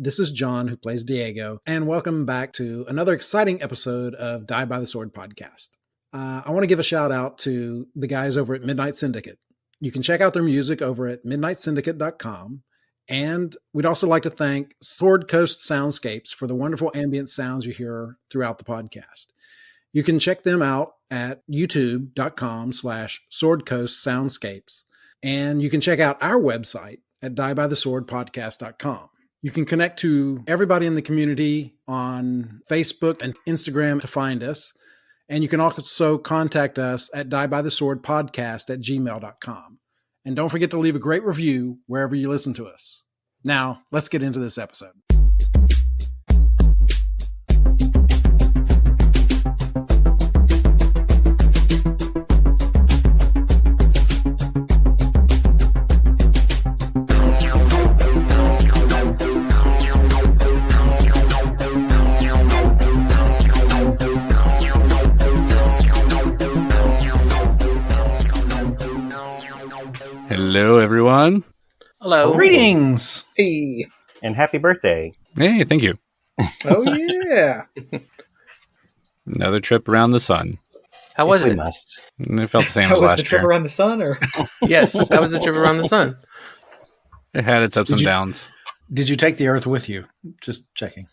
This is John, who plays Diego, and welcome back to another exciting episode of Die by the Sword podcast. I want to give a shout out to the guys over at Midnight Syndicate. You can check out their music over at midnightsyndicate.com. And we'd also like to thank Sword Coast Soundscapes for the wonderful ambient sounds you hear throughout the podcast. You can check them out at youtube.com/swordcoastsoundscapes. And you can check out our website at diebytheswordpodcast.com. You can connect to everybody in the community on Facebook and Instagram to find us. And you can also contact us at diebytheswordpodcast@gmail.com. And don't forget to leave a great review wherever you listen to us. Now, let's get into this episode. Hello, everyone. Hello. Greetings. Hey. And happy birthday. Hey, thank you. Oh, yeah. Another trip around the sun. How was it? Must. It felt the same How as was last the trip year. around the sun? Or Yes, that was the trip around the sun. It had its ups Did and you- downs. Did you take the Earth with you? Just checking.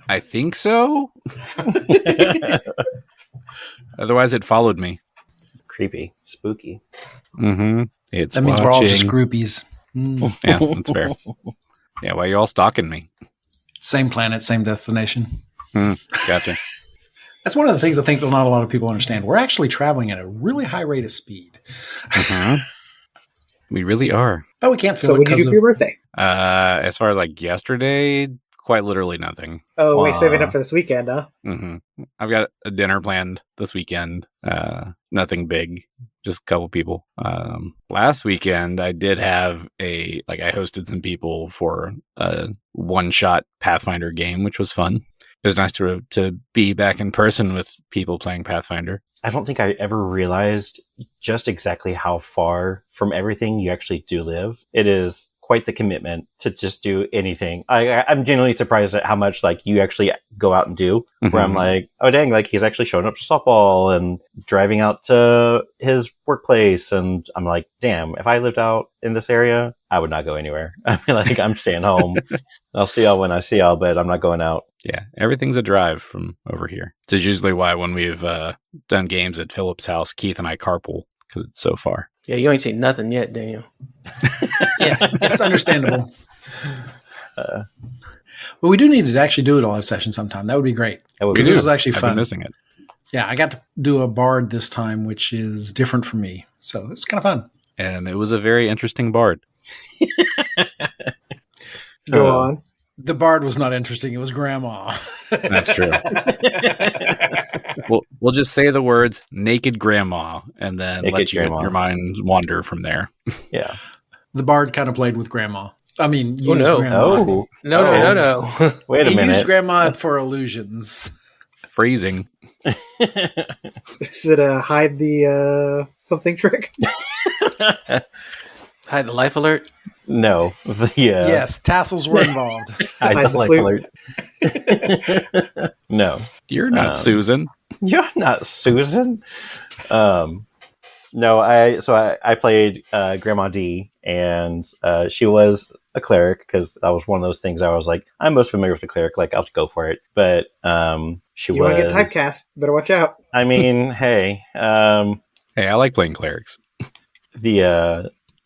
I think so. Otherwise, it followed me. Creepy. Spooky. Mm-hmm. It's That means we're all just groupies. Yeah, that's fair. Yeah, why are you all stalking me? Same planet, same destination. Gotcha. That's one of the things I think that not a lot of people understand. We're actually traveling at a really high rate of speed. Mhm. We really are. But we can't feel so it what did you because do for your birthday? As far as like yesterday, quite literally nothing. Oh, wait, Wow. saving up for this weekend, huh? hmm I've got a dinner planned this weekend. Nothing big, just a couple people. Last weekend, I did have I hosted some people for a one-shot Pathfinder game, which was fun. It was nice to be back in person with people playing Pathfinder. I don't think I ever realized just exactly how far from everything you actually do live. It is quite the commitment to just do anything. I'm genuinely surprised at how much like you actually go out and do. Where I'm like, oh dang, like he's actually showing up to softball and driving out to his workplace, and I'm like, damn, if I lived out in this area, I would not go anywhere. I mean, like I'm staying home. I'll see y'all when I see y'all, but I'm not going out. Yeah, everything's a drive from over here. This is usually why when we've done games at Phillip's house, Keith and I carpool because it's so far. Yeah, you ain't seen nothing yet, Daniel. yeah, it's understandable. But we do need to actually do it a live session sometime. That would be great. That would Because be this was actually I've been fun. missing it. Yeah, I got to do a bard this time, which is different for me. So it's kind of fun. And it was a very interesting bard. Go on. The bard was not interesting. It was grandma. That's true. We'll just say the words naked grandma and then Naked let grandma. your mind wander from there. Yeah. The bard kind of played with grandma. I mean, used no. grandma. Oh. No. Wait a He used minute. grandma for illusions. Phrasing. Is it a hide the something trick? Hide the life alert. No. Yeah. Yes, tassels were involved. I Hide don't the like flute. alert. No. You're not Susan. You're not Susan. No, I played Grandma D, and she was a cleric because that was one of those things I was like, I'm most familiar with the cleric, like I'll go for it. But she You was. want to get typecast? Better watch out. I mean, hey, Hey, I like playing clerics.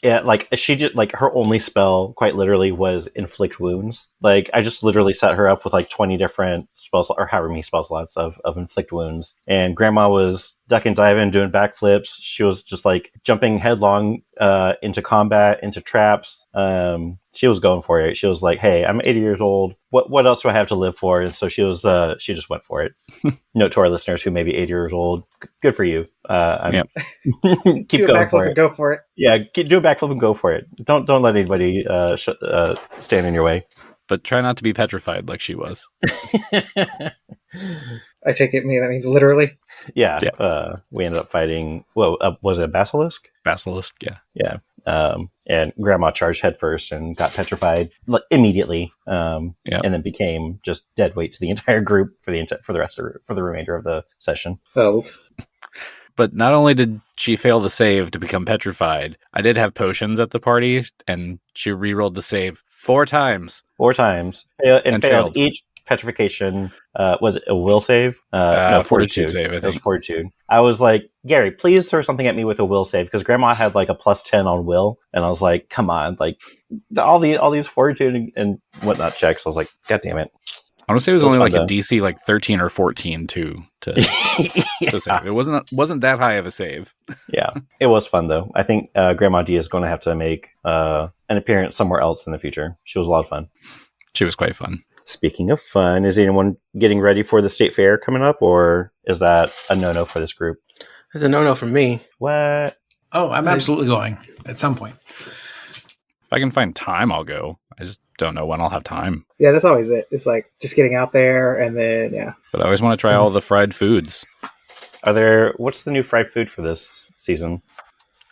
Yeah, like she did, like her only spell, quite literally, was inflict wounds. Like I just literally set her up with like 20 different spells, or however many spell slots of inflict wounds. And Grandma was ducking, diving, doing backflips. She was just like jumping headlong into combat, into traps. She was going for it. She was like, "Hey, I'm 80 years old. What else do I have to live for?" And so she just went for it. Note to our listeners who may be 80 years old, good for you. Yep. Keep Do a going backflip for and it. go for it. Yeah, do a backflip and go for it. Don't let anybody stand in your way. But try not to be petrified like she was. I take it that means literally. Yeah. We ended up fighting. Well, was it a basilisk? Basilisk, yeah. Yeah. And Grandma charged headfirst and got petrified immediately, and then became just dead weight to the entire group for the remainder of the session. Oh, oops. But not only did she fail the save to become petrified, I did have potions at the party, and she re-rolled the save 4 times. 4 times. And failed. Each petrification. Was it a will save? No, fortitude save, I think. It was fortitude. I was like, Gary, please throw something at me with a will save, because Grandma had like a +10 on will, and I was like, come on, like all these fortitude and whatnot checks. I was like, God damn it. I want to say it was only like a DC like 13 or 14 to save. It wasn't that high of a save. Yeah, it was fun though. I think Grandma D is going to have to make an appearance somewhere else in the future. She was a lot of fun. She was quite fun. Speaking of fun, is anyone getting ready for the state fair coming up, or is that a no-no for this group? It's a no-no for me. What? Oh, I'm absolutely going at some point. If I can find time, I'll go. I just don't know when I'll have time. Yeah, that's always it. It's like just getting out there, and then yeah. But I always want to try all the fried foods. What's the new fried food for this season?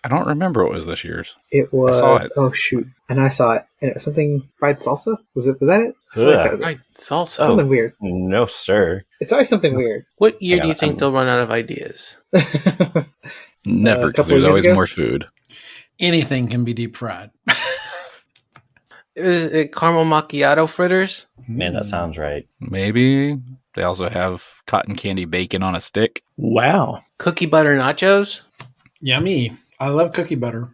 I don't remember what was this year's. It was. I saw it. Oh shoot! And I saw it, and it was something fried salsa. Was that it? I feel like that was it. Fried salsa. Something weird. No, sir. It's always something weird. What year do you think they'll run out of ideas? Never, because there's always more food. Anything can be deep fried. Is it caramel macchiato fritters? Man, that sounds right. Maybe. They also have cotton candy bacon on a stick. Wow. Cookie butter nachos? Yummy. I love cookie butter.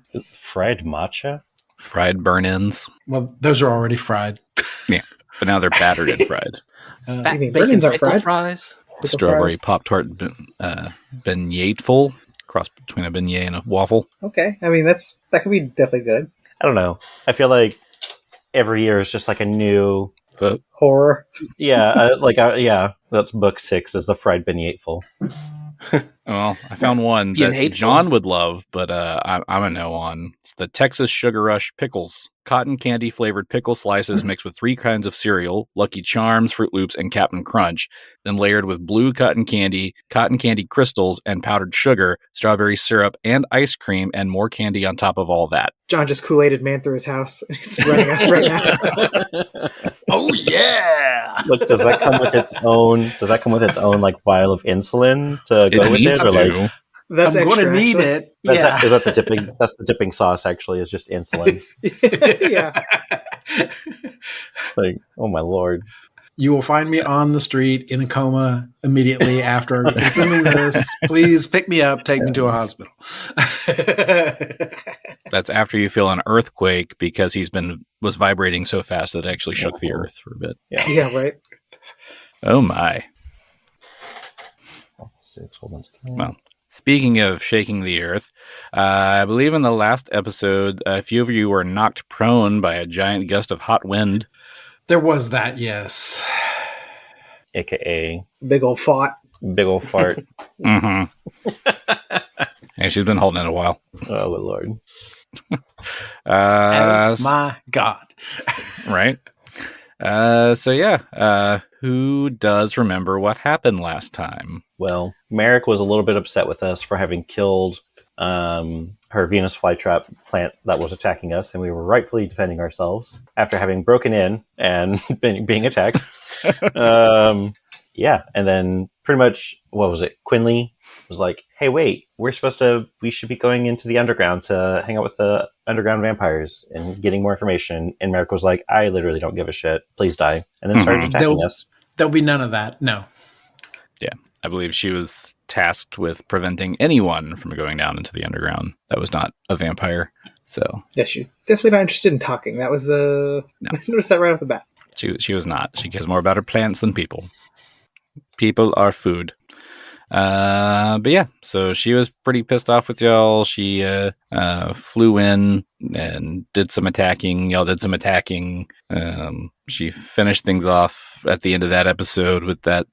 Fried matcha? Fried burn-ins. Well, those are already fried. Yeah, but now they're battered and fried. Fat you mean bacon burn-ins are pickle fried? fries? Strawberry Pop-Tart beignet-ful. Cross between a beignet and a waffle. Okay, I mean that could be definitely good. I don't know. I feel like every year is just like a new horror. Yeah, that's book 6 is the fried beignet-ful. Well, I found one that John would love, but I'm a no on. It's the Texas Sugar Rush pickles. Cotton candy flavored pickle slices mixed with 3 kinds of cereal, Lucky Charms, Fruit Loops, and Captain Crunch, then layered with blue cotton candy crystals, and powdered sugar, strawberry syrup, and ice cream, and more candy on top of all that. John just Kool-Aided man through his house. He's running out right now. Oh yeah! Look, does that come with its own like vial of insulin to go with it, or like? That's I'm going to need it. Yeah. Is that the dipping? That's the dipping sauce. Actually, is just insulin. Yeah. Like, oh my lord! You will find me on the street in a coma immediately after consuming this. Please pick me up, take me to a hospital. That's after you feel an earthquake because was vibrating so fast that it actually shook the earth for a bit. Yeah, right. Oh my. Well, speaking of shaking the earth, I believe in the last episode, a few of you were knocked prone by a giant gust of hot wind. There was that, yes. AKA big old fart. Mm-hmm. Yeah, she's been holding it a while. Oh, good lord. Oh my God. Right? Who does remember what happened last time? Well, Merrick was a little bit upset with us for having killed her Venus flytrap plant that was attacking us, and we were rightfully defending ourselves after having broken in and being attacked. And then pretty much, what was it? Quinley was like, hey, wait, we should be going into the underground to hang out with the underground vampires and getting more information. And Merrick was like, I literally don't give a shit. Please die. And then started attacking us. There'll be none of that. No. Yeah. I believe she was tasked with preventing anyone from going down into the underground that was not a vampire. So yeah, she's definitely not interested in talking. That was I noticed that right off the bat. She was not. She cares more about her plants than people. People are food. But yeah, so she was pretty pissed off with y'all. She flew in and did some attacking. Y'all did some attacking. She finished things off at the end of that episode with that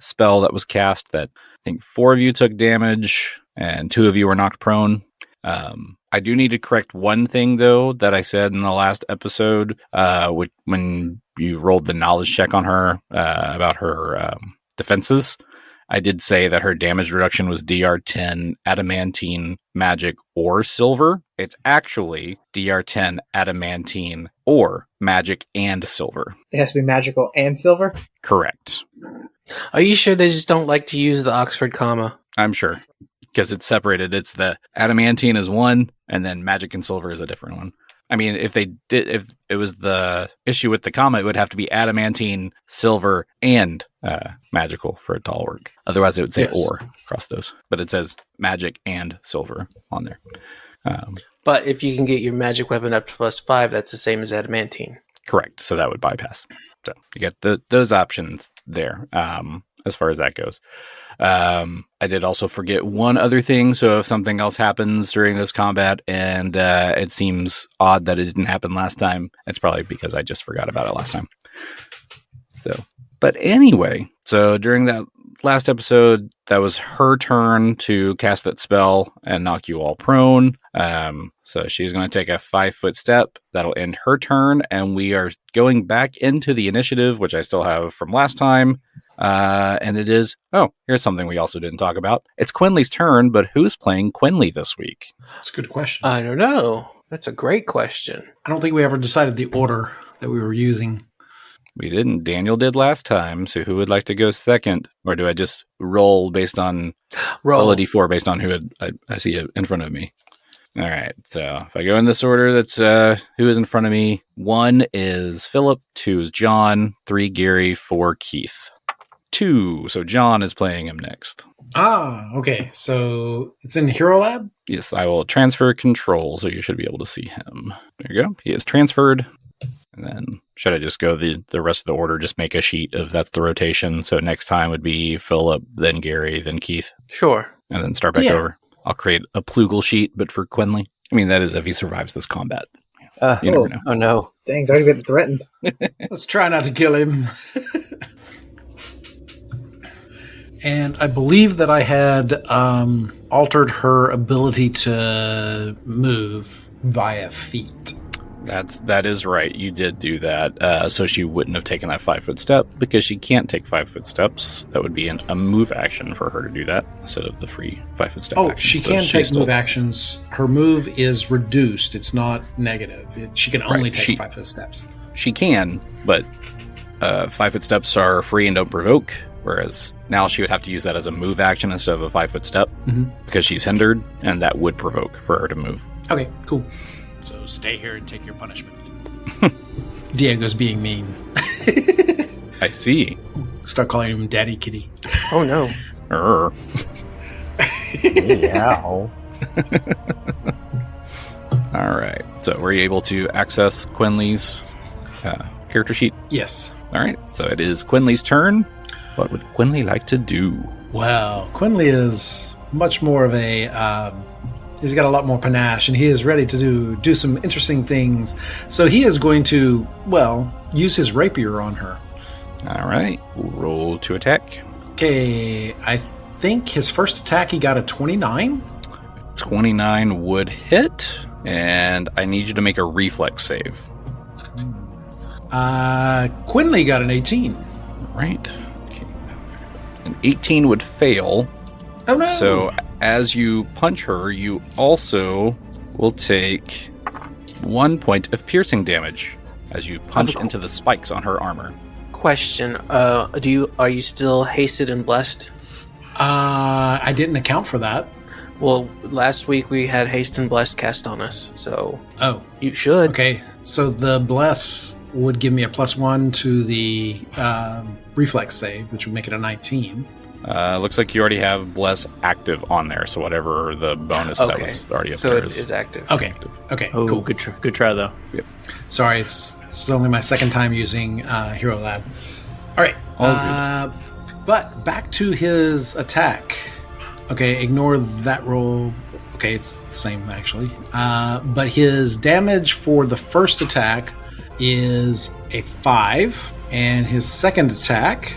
spell that was cast that I think 4 of you took damage and 2 of you were knocked prone. I do need to correct one thing, though, that I said in the last episode when you rolled the knowledge check on her about her defenses. I did say that her damage reduction was DR10, adamantine, magic, or silver. It's actually DR10, adamantine, or magic and silver. It has to be magical and silver? Correct. Are you sure they just don't like to use the Oxford comma? I'm sure. Because it's separated. It's the adamantine is one, and then magic and silver is a different one. I mean, if it was the issue with the comma, it would have to be adamantine, silver, and magical for it to all work. Otherwise, it would say or across those. But it says magic and silver on there. But if you can get your magic weapon up to +5, that's the same as adamantine. Correct. So that would bypass. So you get those options there as far as that goes. I did also forget one other thing. So if something else happens during this combat and it seems odd that it didn't happen last time, it's probably because I just forgot about it last time. So, but anyway, so during that last episode, that was her turn to cast that spell and knock you all prone. So she's going to take a 5-foot step. That'll end her turn. And we are going back into the initiative, which I still have from last time. And it is, here's something we also didn't talk about. It's Quinley's turn, but who's playing Quinley this week? That's a good question. I don't know. That's a great question. I don't think we ever decided the order that we were using. We didn't. Daniel did last time. So who would like to go second? Or do I just roll based on roll a d4 based on who I see in front of me? All right. So if I go in this order, that's who is in front of me. 1 is Phillip, 2 is John, 3 Gary, 4 Keith. 2. So John is playing him next. Okay. So it's in Hero Lab? Yes, I will transfer control, so you should be able to see him. There you go. He is transferred. And then should I just go the rest of the order, just make a sheet of that's the rotation. So next time would be Phillip, then Gary, then Keith. Sure. And then start back over. I'll create a Plugel sheet, but for Quinley. I mean, that is if he survives this combat. You never know. Oh, no. Dang, he's already been threatened. Let's try not to kill him. And I believe that I had altered her ability to move via feet. That is right. You did do that. So she wouldn't have taken that 5-foot step because she can't take 5-foot steps. That would be a move action for her to do that instead of the free 5-foot step. Oh, she can take move actions. Her move is reduced. It's not negative. She can only take 5-foot steps. She can, but 5-foot steps are free and don't provoke. Whereas now she would have to use that as a move action instead of a 5-foot step because she's hindered, and that would provoke for her to move. Okay, cool. So stay here and take your punishment. Diego's being mean. I see. Start calling him Daddy Kitty. Oh, no. Meow. All right. So were you able to access Quinley's character sheet? Yes. All right. So it is Quinley's turn. What would Quinley like to do? Well, Quinley is much more of a... he's got a lot more panache, and he is ready to do some interesting things. So he is going to, use his rapier on her. All right. We'll roll to attack. Okay. I think his first attack, he got a 29. 29 would hit, and I need you to make a reflex save. Quinley got an 18. All right. Okay. An 18 would fail. Oh, no. So as you punch her, you also will take 1 point of piercing damage as you punch into the spikes on her armor. Question: are you still hasted and blessed? I didn't account for that. Well, last week we had haste and blessed cast on us, so you should. Okay, so the bless would give me a +1 to the reflex save, which would make it a 19. Looks like you already have Bless active on there, so whatever the bonus that was already up so there it is active. Okay. Active. Okay, Oh, cool. good try, though. Yep. Sorry, it's only my second time using Hero Lab. All right. But back to his attack. Okay, ignore that roll. Okay, it's the same, actually. But his damage for the first attack is a 5, and his second attack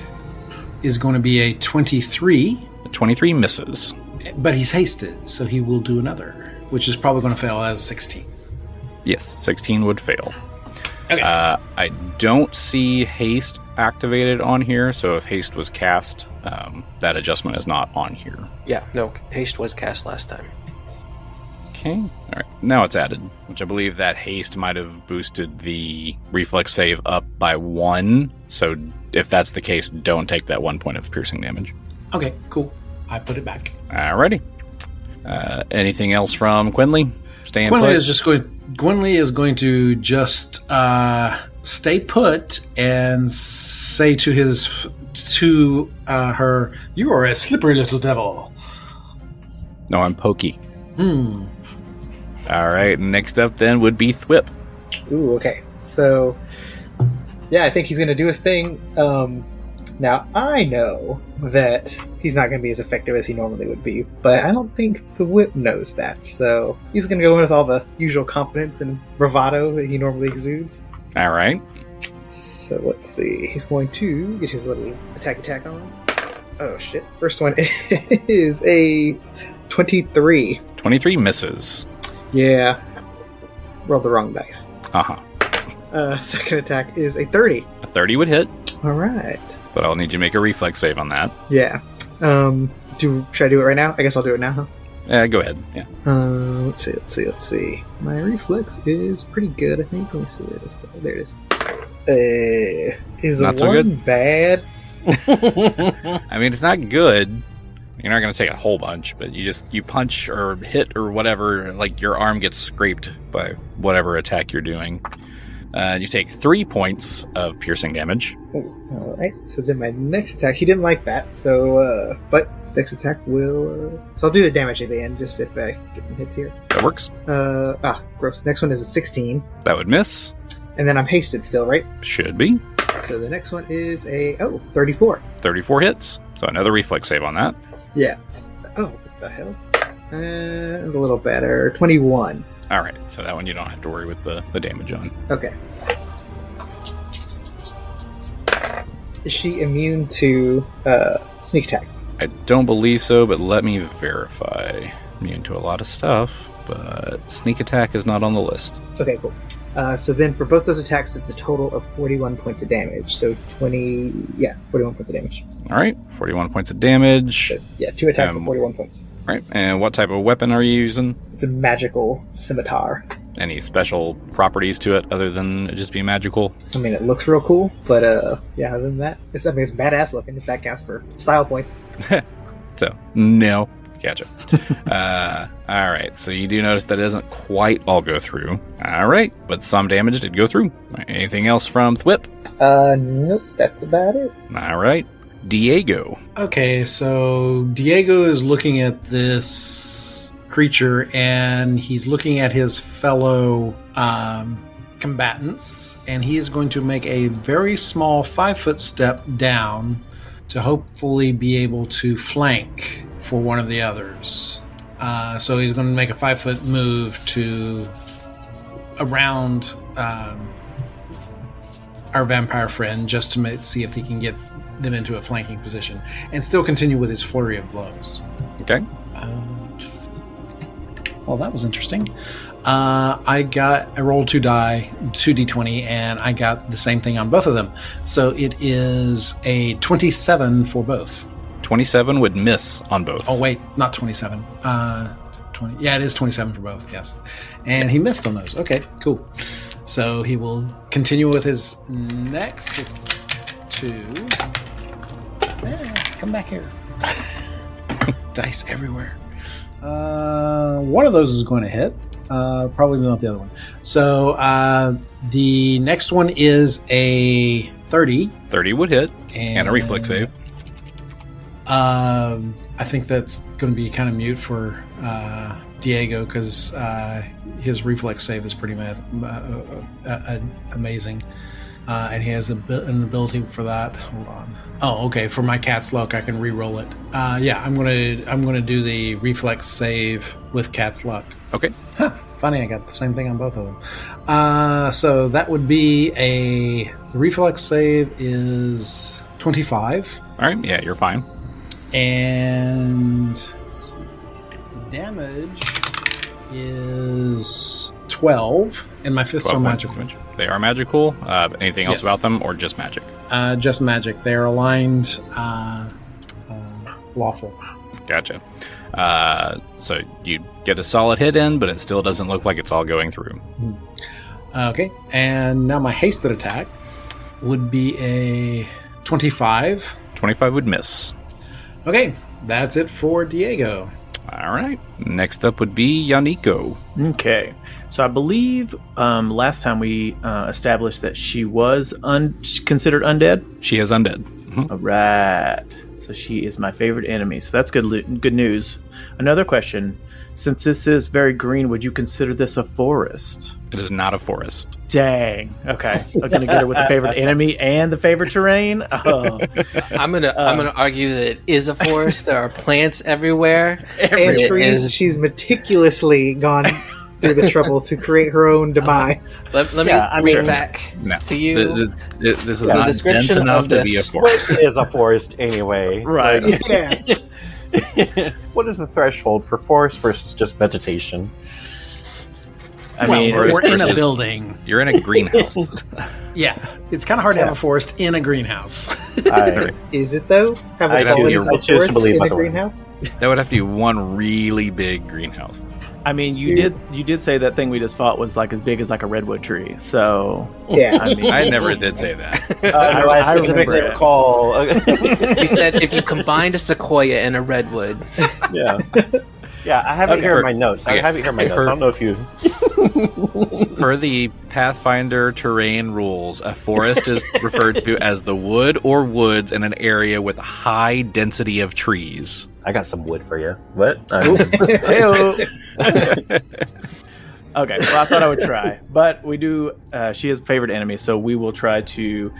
is going to be a 23. 23 misses. But he's hasted, so he will do another, which is probably going to fail as 16. Yes, 16 would fail. Okay. I don't see haste activated on here, so if haste was cast, that adjustment is not on here. Yeah, no, haste was cast last time. Okay. All right. Now it's added, which I believe that haste might have boosted the reflex save up by 1. So if that's the case, don't take that 1 point of piercing damage. Okay, cool. I put it back. Alrighty. Anything else from Quinley? Staying Gwynley put? is going to just stay put and say to her, "You are a slippery little devil." No, I'm Pokey. All right. Next up then would be Thwip. Ooh, okay. So, yeah, I think he's going to do his thing. Now, I know that he's not going to be as effective as he normally would be, but I don't think Thwip knows that. So, he's going to go in with all the usual confidence and bravado that he normally exudes. All right. So, let's see. He's going to get his little attack on. Oh, shit. First one is a 23. 23 misses. Yeah. Rolled the wrong dice. Uh-huh. Second attack is a 30. A 30 would hit, All right. but I'll need you to make a reflex save on that. Yeah. Should I do it right now? I guess I'll do it now, huh? Go ahead. Yeah. Let's see. My reflex is pretty good, I think. Let me see where it is. There it is. Is Not so one good? bad? I mean, it's not good. You're not going to take a whole bunch, but you punch or hit or whatever, like your arm gets scraped by whatever attack you're doing. You take 3 points of piercing damage. All right. So then my next attack, he didn't like that. So, but his next attack will. So I'll do the damage at the end, just if I get some hits here. That works. Gross. Next one is a 16, That would miss. and then I'm hasted still, right? Should be. So the next one is 34. 34 hits. So another reflex save on that. Yeah. So, what the hell? It's a little better. 21. All right. So that one you don't have to worry with the damage on. Okay. Is she immune to sneak attacks? I don't believe so, but let me verify. Immune to a lot of stuff, but sneak attack is not on the list. Okay, cool. So then for both those attacks, it's a total of 41 points of damage. So 41 points of damage. All right. 41 points of damage. So, yeah, 2 attacks of 41 points. All right. And what type of weapon are you using? It's a magical scimitar. Any special properties to it other than it just being magical? I mean, it looks real cool, but yeah, other than that, it's badass looking, if that counts for style points. So, no. Gotcha. All right. So you do notice that it doesn't quite all go through. All right. But some damage did go through. Anything else from Thwip? Nope, that's about it. All right. Diego. Okay, so Diego is looking at this creature and he's looking at his fellow combatants, and he is going to make a very small 5-foot step down to hopefully be able to flank for one of the others. So he's going to make a 5-foot move to around our vampire friend just to see if he can get them into a flanking position and still continue with his flurry of blows. Okay. Well, that was interesting. I rolled 2d20, and I got the same thing on both of them. So it is a 27 for both. 27 would miss on both. Oh, wait, not 27. 20. Yeah, it is 27 for both, yes. And he missed on those. Okay, cool. So he will continue with his next. It's 2. Come back here. Dice everywhere. One of those is going to hit. Probably not the other one. So the next one is a 30. 30 would hit. And a reflex save. I think that's going to be kind of mute for Diego because his reflex save is pretty amazing. And he has an ability for that. Hold on. Oh, okay. For my cat's luck, I can re-roll it. Yeah, I'm gonna do the reflex save with cat's luck. Okay. Huh. Funny, I got the same thing on both of them. So that would be the reflex save is 25. All right. Yeah, you're fine. And damage is 12, and my fists are magical. They are magical. Anything else Yes. about them, or just magic? Just magic. They're aligned lawful. Gotcha. So you get a solid hit in, but it still doesn't look like it's all going through. Okay, and now my hasted attack would be a 25. 25 would miss. Okay, that's it for Diego. All right. Next up would be Yaneeko. Okay. So I believe last time we established that she was considered undead. She is undead. Mhm. All right. So she is my favorite enemy. So that's good news. Another question. Since this is very green, would you consider this a forest? It is not a forest. Dang. Okay. I'm gonna get her with the favorite enemy and the favorite terrain. Oh. I'm gonna argue that it is a forest. There are plants everywhere. And It trees. is- She's meticulously gone through the trouble to create her own demise. Let me I'm read sure. back No. to you. This is The not description dense enough of to this. be a forest. It is a forest anyway. Right. Like, Yeah. what is the threshold for forest versus just vegetation? I mean, Well, We're in a versus- building. You're in a greenhouse. Yeah, it's kind of hard to have a forest in a greenhouse. Is it though? Have I a choose- qualities I of choose to forest believe in a otherwise. greenhouse? That would have to be one really big greenhouse. I mean, you did say that thing we just fought was like as big as like a redwood tree. So Yeah. I mean, I never did say that. No, I I specifically remember it. recall. He said if you combined a sequoia and a redwood. Yeah. Yeah, I have it here in my notes. I Okay. have it here in my notes. I For- don't know if you... Per the Pathfinder terrain rules, a forest is referred to as the wood or woods in an area with a high density of trees. I got some wood for you. What? Heyo. Okay, well, I thought I would try, but we do. She is a favorite enemy, so we will try to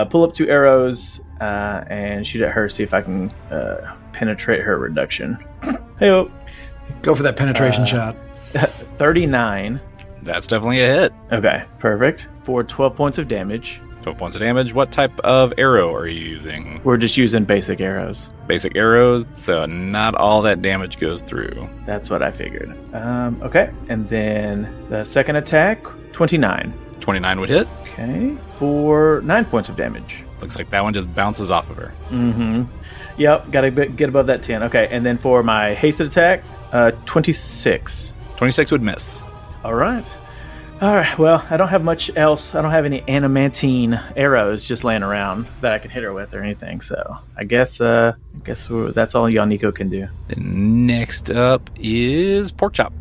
pull up 2 arrows and shoot at her. See if I can penetrate her reduction. Heyo. Go for that penetration shot. 39. That's definitely a hit. Okay, perfect. For 12 points of damage. 12 points of damage. What type of arrow are you using? We're just using basic arrows. Basic arrows, so not all that damage goes through. That's what I figured. Okay, and then the second attack, 29. 29 would hit. Okay, for 9 points of damage. Looks like that one just bounces off of her. Mm-hmm. Yep, gotta get above that 10. Okay, and then for my hasted attack, 26. 26 would miss. All right. Well, I don't have much else. I don't have any adamantine arrows just laying around that I can hit her with or anything. So I guess that's all Yaneeko can do. And next up is Porkchop.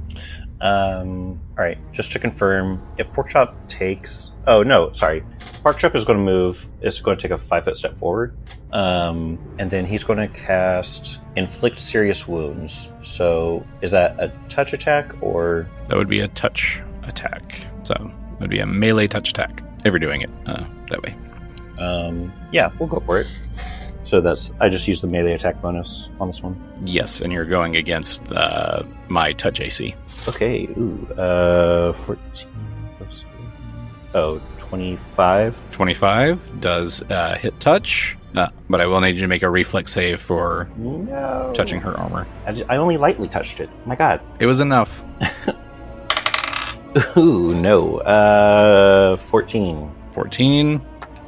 All right, just to confirm, if Porkchop takes... Oh, no, sorry. Porkchop is going to move. It's going to take a 5-foot step forward. And then he's going to cast Inflict Serious Wounds. So is that a touch attack or... That would be a touch attack. So it would be a melee touch attack if you're doing it that way. Yeah, we'll go for it. So that's... I just used the melee attack bonus on this one. Yes, and you're going against my touch AC. Okay, 14 plus... Oh, 25. 25 does hit touch, but I will need you to make a reflex save for No. touching her armor. I only lightly touched it. My god. It was enough. Ooh, no. 14. 14.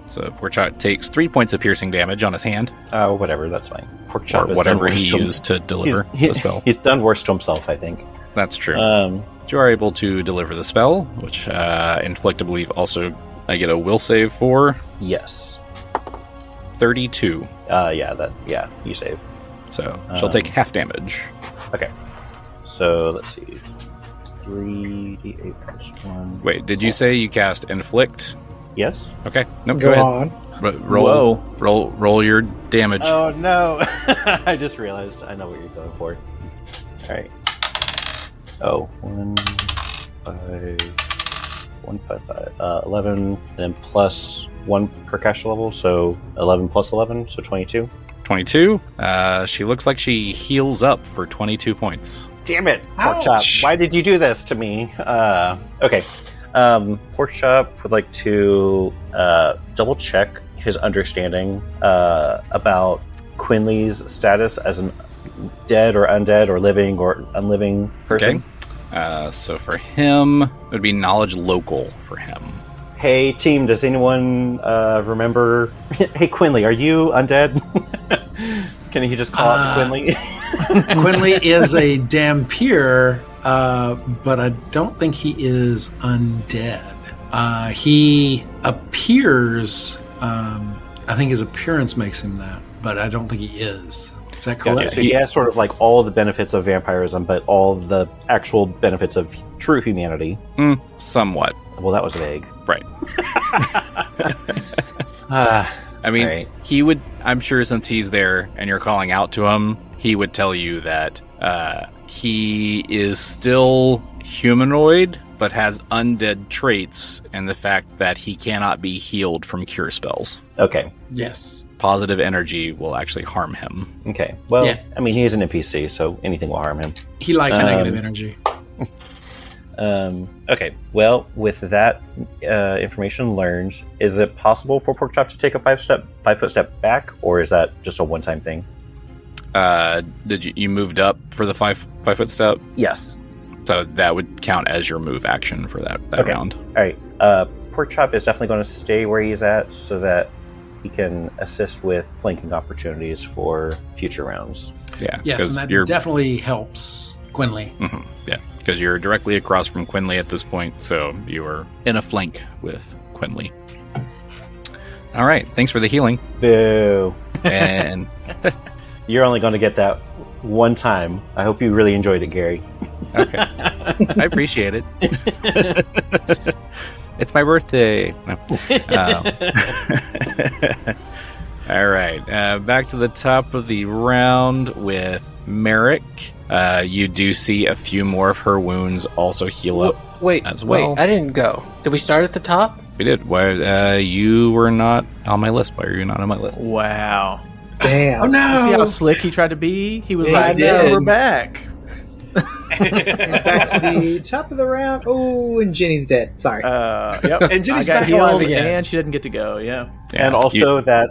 So Porkchop takes 3 points of piercing damage on his hand, Whatever, that's fine. Porkchop or has whatever done he worse to- used to deliver He's- the spell. He's done worse to himself, I think. That's true. You are able to deliver the spell, which Inflict, I believe, also I get a will save for Yes. 32. Yeah, you save. So she'll take half damage. Okay. So let's see. 3d8 plus 1. Wait, did you say you cast Inflict? Yes? Okay. Nope, Go go ahead. on. Roll your damage. Oh no! I just realized I know what you're going for. Alright. Oh, 1, 5, 1, 5, 5. 11, then plus 1 per caster level, so 11 plus 11, so 22. 22. She looks like she heals up for 22 points. Damn it, Ouch. Porkchop! Why did you do this to me? Okay. Porkchop would like to double check his understanding about Quinley's status as an dead or undead or living or unliving person. Okay. So for him, it would be knowledge local for him. Hey team, does anyone remember? Hey Quinley, are you undead? Can he just call out Quinley? Quinley is a Vampyre, but I don't think he is undead. He appears, I think his appearance makes him that, but I don't think he is. Is that correct? So he has sort of like all the benefits of vampirism, but all the actual benefits of true humanity. Somewhat. Well, that was vague. Right. I mean, right. He would, I'm sure since he's there and you're calling out to him, he would tell you that he is still humanoid, but has undead traits, and the fact that he cannot be healed from cure spells. Okay. Yes. Positive energy will actually harm him. Okay. Well, Yeah. I mean, he is an NPC, so anything will harm him. He likes negative energy. Okay. Well, with that information learned, is it possible for Porkchop to take a 5-foot step back, or is that just a one-time thing? Did you moved up for the 5-foot step? Yes. So that would count as your move action for that Okay. round. All right. Porkchop is definitely going to stay where he's at so that he can assist with flanking opportunities for future rounds. Yeah. Yes, and that definitely helps Quinley. Yeah, because you're directly across from Quinley at this point, so you are in a flank with Quinley. All right, thanks for the healing. Boo. And You're only going to get that one time. I hope you really enjoyed it, Gary. okay, I appreciate it. It's my birthday. No. All right, back to the top of the round with Merrick. You do see a few more of her wounds also heal up. Wait, as well. I didn't go. Did we start at the top? We did. Why? You were not on my list. Why are you not on my list? Wow. Damn. Oh See how no! slick he tried to be? He was He like, did. no, we're back. Back to the top of the round. Oh, and Jenny's dead. Sorry. Yep. And Jenny's I got back alive healed, again. and she didn't get to go. Yeah. Yeah, And also that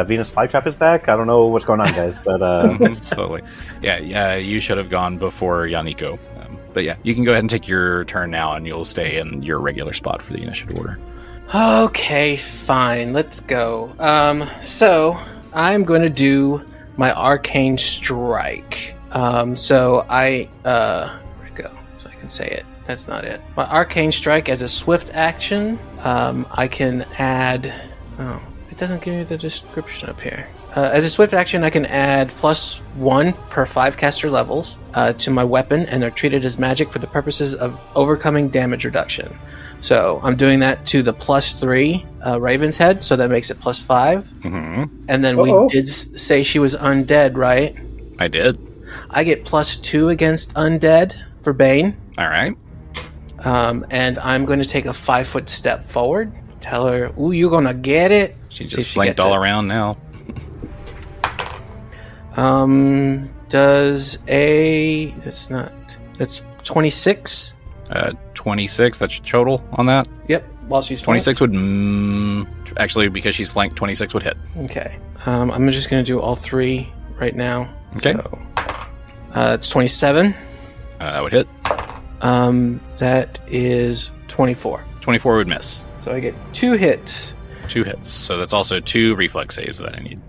Venus flytrap is back. I don't know what's going on, guys, but totally. Yeah. You should have gone before Yaneeko. But yeah, you can go ahead and take your turn now, and you'll stay in your regular spot for the initiative order. Okay, fine. Let's go. So I'm going to do my arcane strike. So I where'd it go? So I can say it. That's not it. My arcane strike as a swift action. I can add. Oh, it doesn't give me the description up here. As a swift action, I can add +1 per 5 caster levels to my weapon, and they're treated as magic for the purposes of overcoming damage reduction. So I'm doing that to the +3 Raven's Head, so that makes it +5. Mm-hmm. And then Uh-oh. we did say she was undead, right? I did. I get +2 against undead for Bane. All right. And I'm going to take a 5-foot step forward. Tell her, ooh, you're going to get it. She's See just if she flanked gets all it. around now. That's 26. 26. That's your total on that. Yep, while she's 26 would actually, because she's flanked, 26 would hit. Okay. I'm just going to do all 3 right now. Okay. So, it's 27. That would hit. That is 24. 24 would miss. So I get 2 hits. 2 hits. So that's also 2 reflex saves that I need.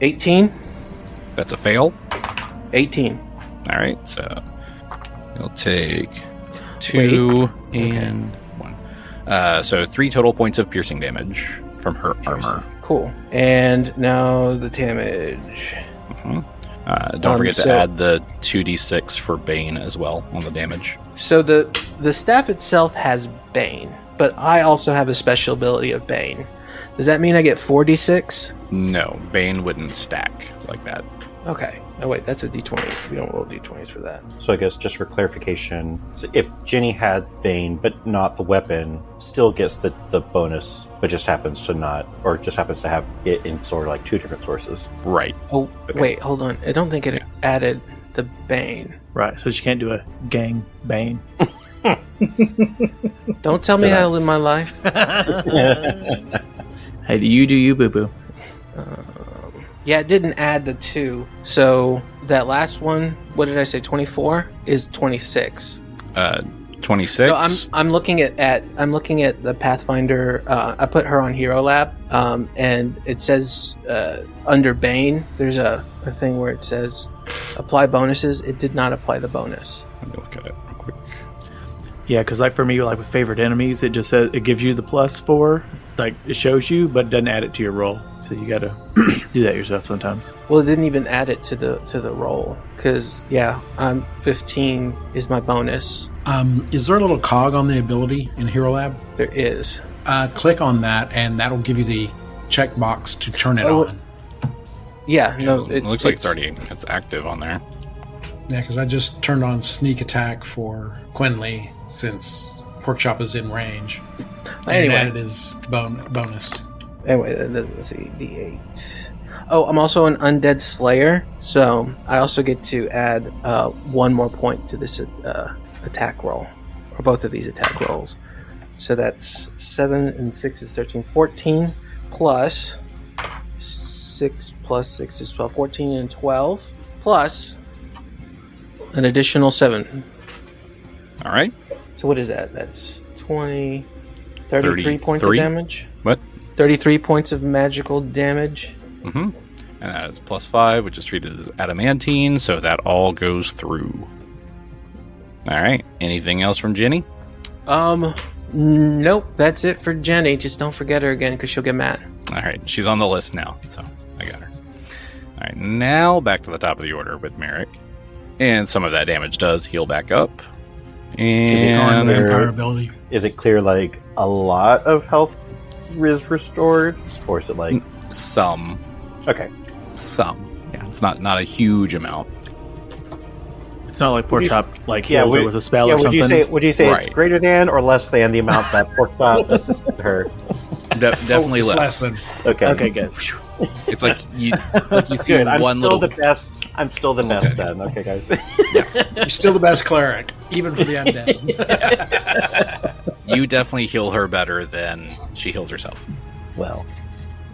18. That's a fail. 18. All right. So you'll take 2 and 1. So 3 total points of piercing damage from her armor. Cool. And now the damage. Don't forget to so- add the 2d6 for Bane as well on the damage. So the staff itself has Bane, but I also have a special ability of Bane. Does that mean I get 4d6? No, Bane wouldn't stack like that. Okay. Oh wait, that's a d20. We don't roll d20s for that. so I guess just for clarification, so if Genny had Bane but not the weapon, still gets the bonus, but just happens to not, or just happens to have it in sort of like 2 different sources. Right. Oh, Okay. wait, hold on. I don't think it added the Bane. Right. So she can't do a gang bane. Don't tell me how to live my life. Hey, you do you, boo boo. Yeah, it didn't add the 2. So that last one, what did I say, 24? Is 26. 26. So I'm looking at the Pathfinder. I put her on Hero Lab, and it says under Bane, there's a thing where it says apply bonuses. It did not apply the bonus. Let me look at it real quick. Yeah, because like for me, like with favorite enemies, it just says it gives you the +4, like it shows you, but it doesn't add it to your roll. So you got to do that yourself sometimes. Well, it didn't even add it to the roll because I'm 15 is my bonus. Is there a little cog on the ability in Hero Lab? There is. Click on that, and that'll give you the checkbox to turn it on. Yeah, no, it looks like it's active on there. Yeah, because I just turned on sneak attack for Quinley since Porkchop is in range. Anyway, and added his bonus. Anyway, let's see, D8. Oh, I'm also an undead slayer, so I also get to add 1 more point to this attack roll, or both of these attack rolls. So that's 7 and 6 is 13, 14 plus 6 plus 6 is 12, 14 and 12 plus an additional 7. All right. So what is that? That's 20, 33 points of damage. What? 33 points of magical damage. Mm-hmm. And that is +5, which is treated as adamantine, so that all goes through. All right. Anything else from Genny? Nope. That's it for Genny. Just don't forget her again, because she'll get mad. All right. She's on the list now, so I got her. All right. Now back to the top of the order with Merrick. And some of that damage does heal back up. And Vampire ability. Is it clear, like, a lot of health is restored? Or is it like... Some. Okay. Some. Yeah, it's not a huge amount. It's not like Porkchop like healed her with a spell or something. Would you say Right. it's greater than or less than the amount that Porkchop assisted her? Definitely It's less. than. Okay, good. It's like you see Good. I'm one still little. the best. I'm still the best then. Okay, guys. You're still the best cleric, even for the undead. You definitely heal her better than she heals herself. Well,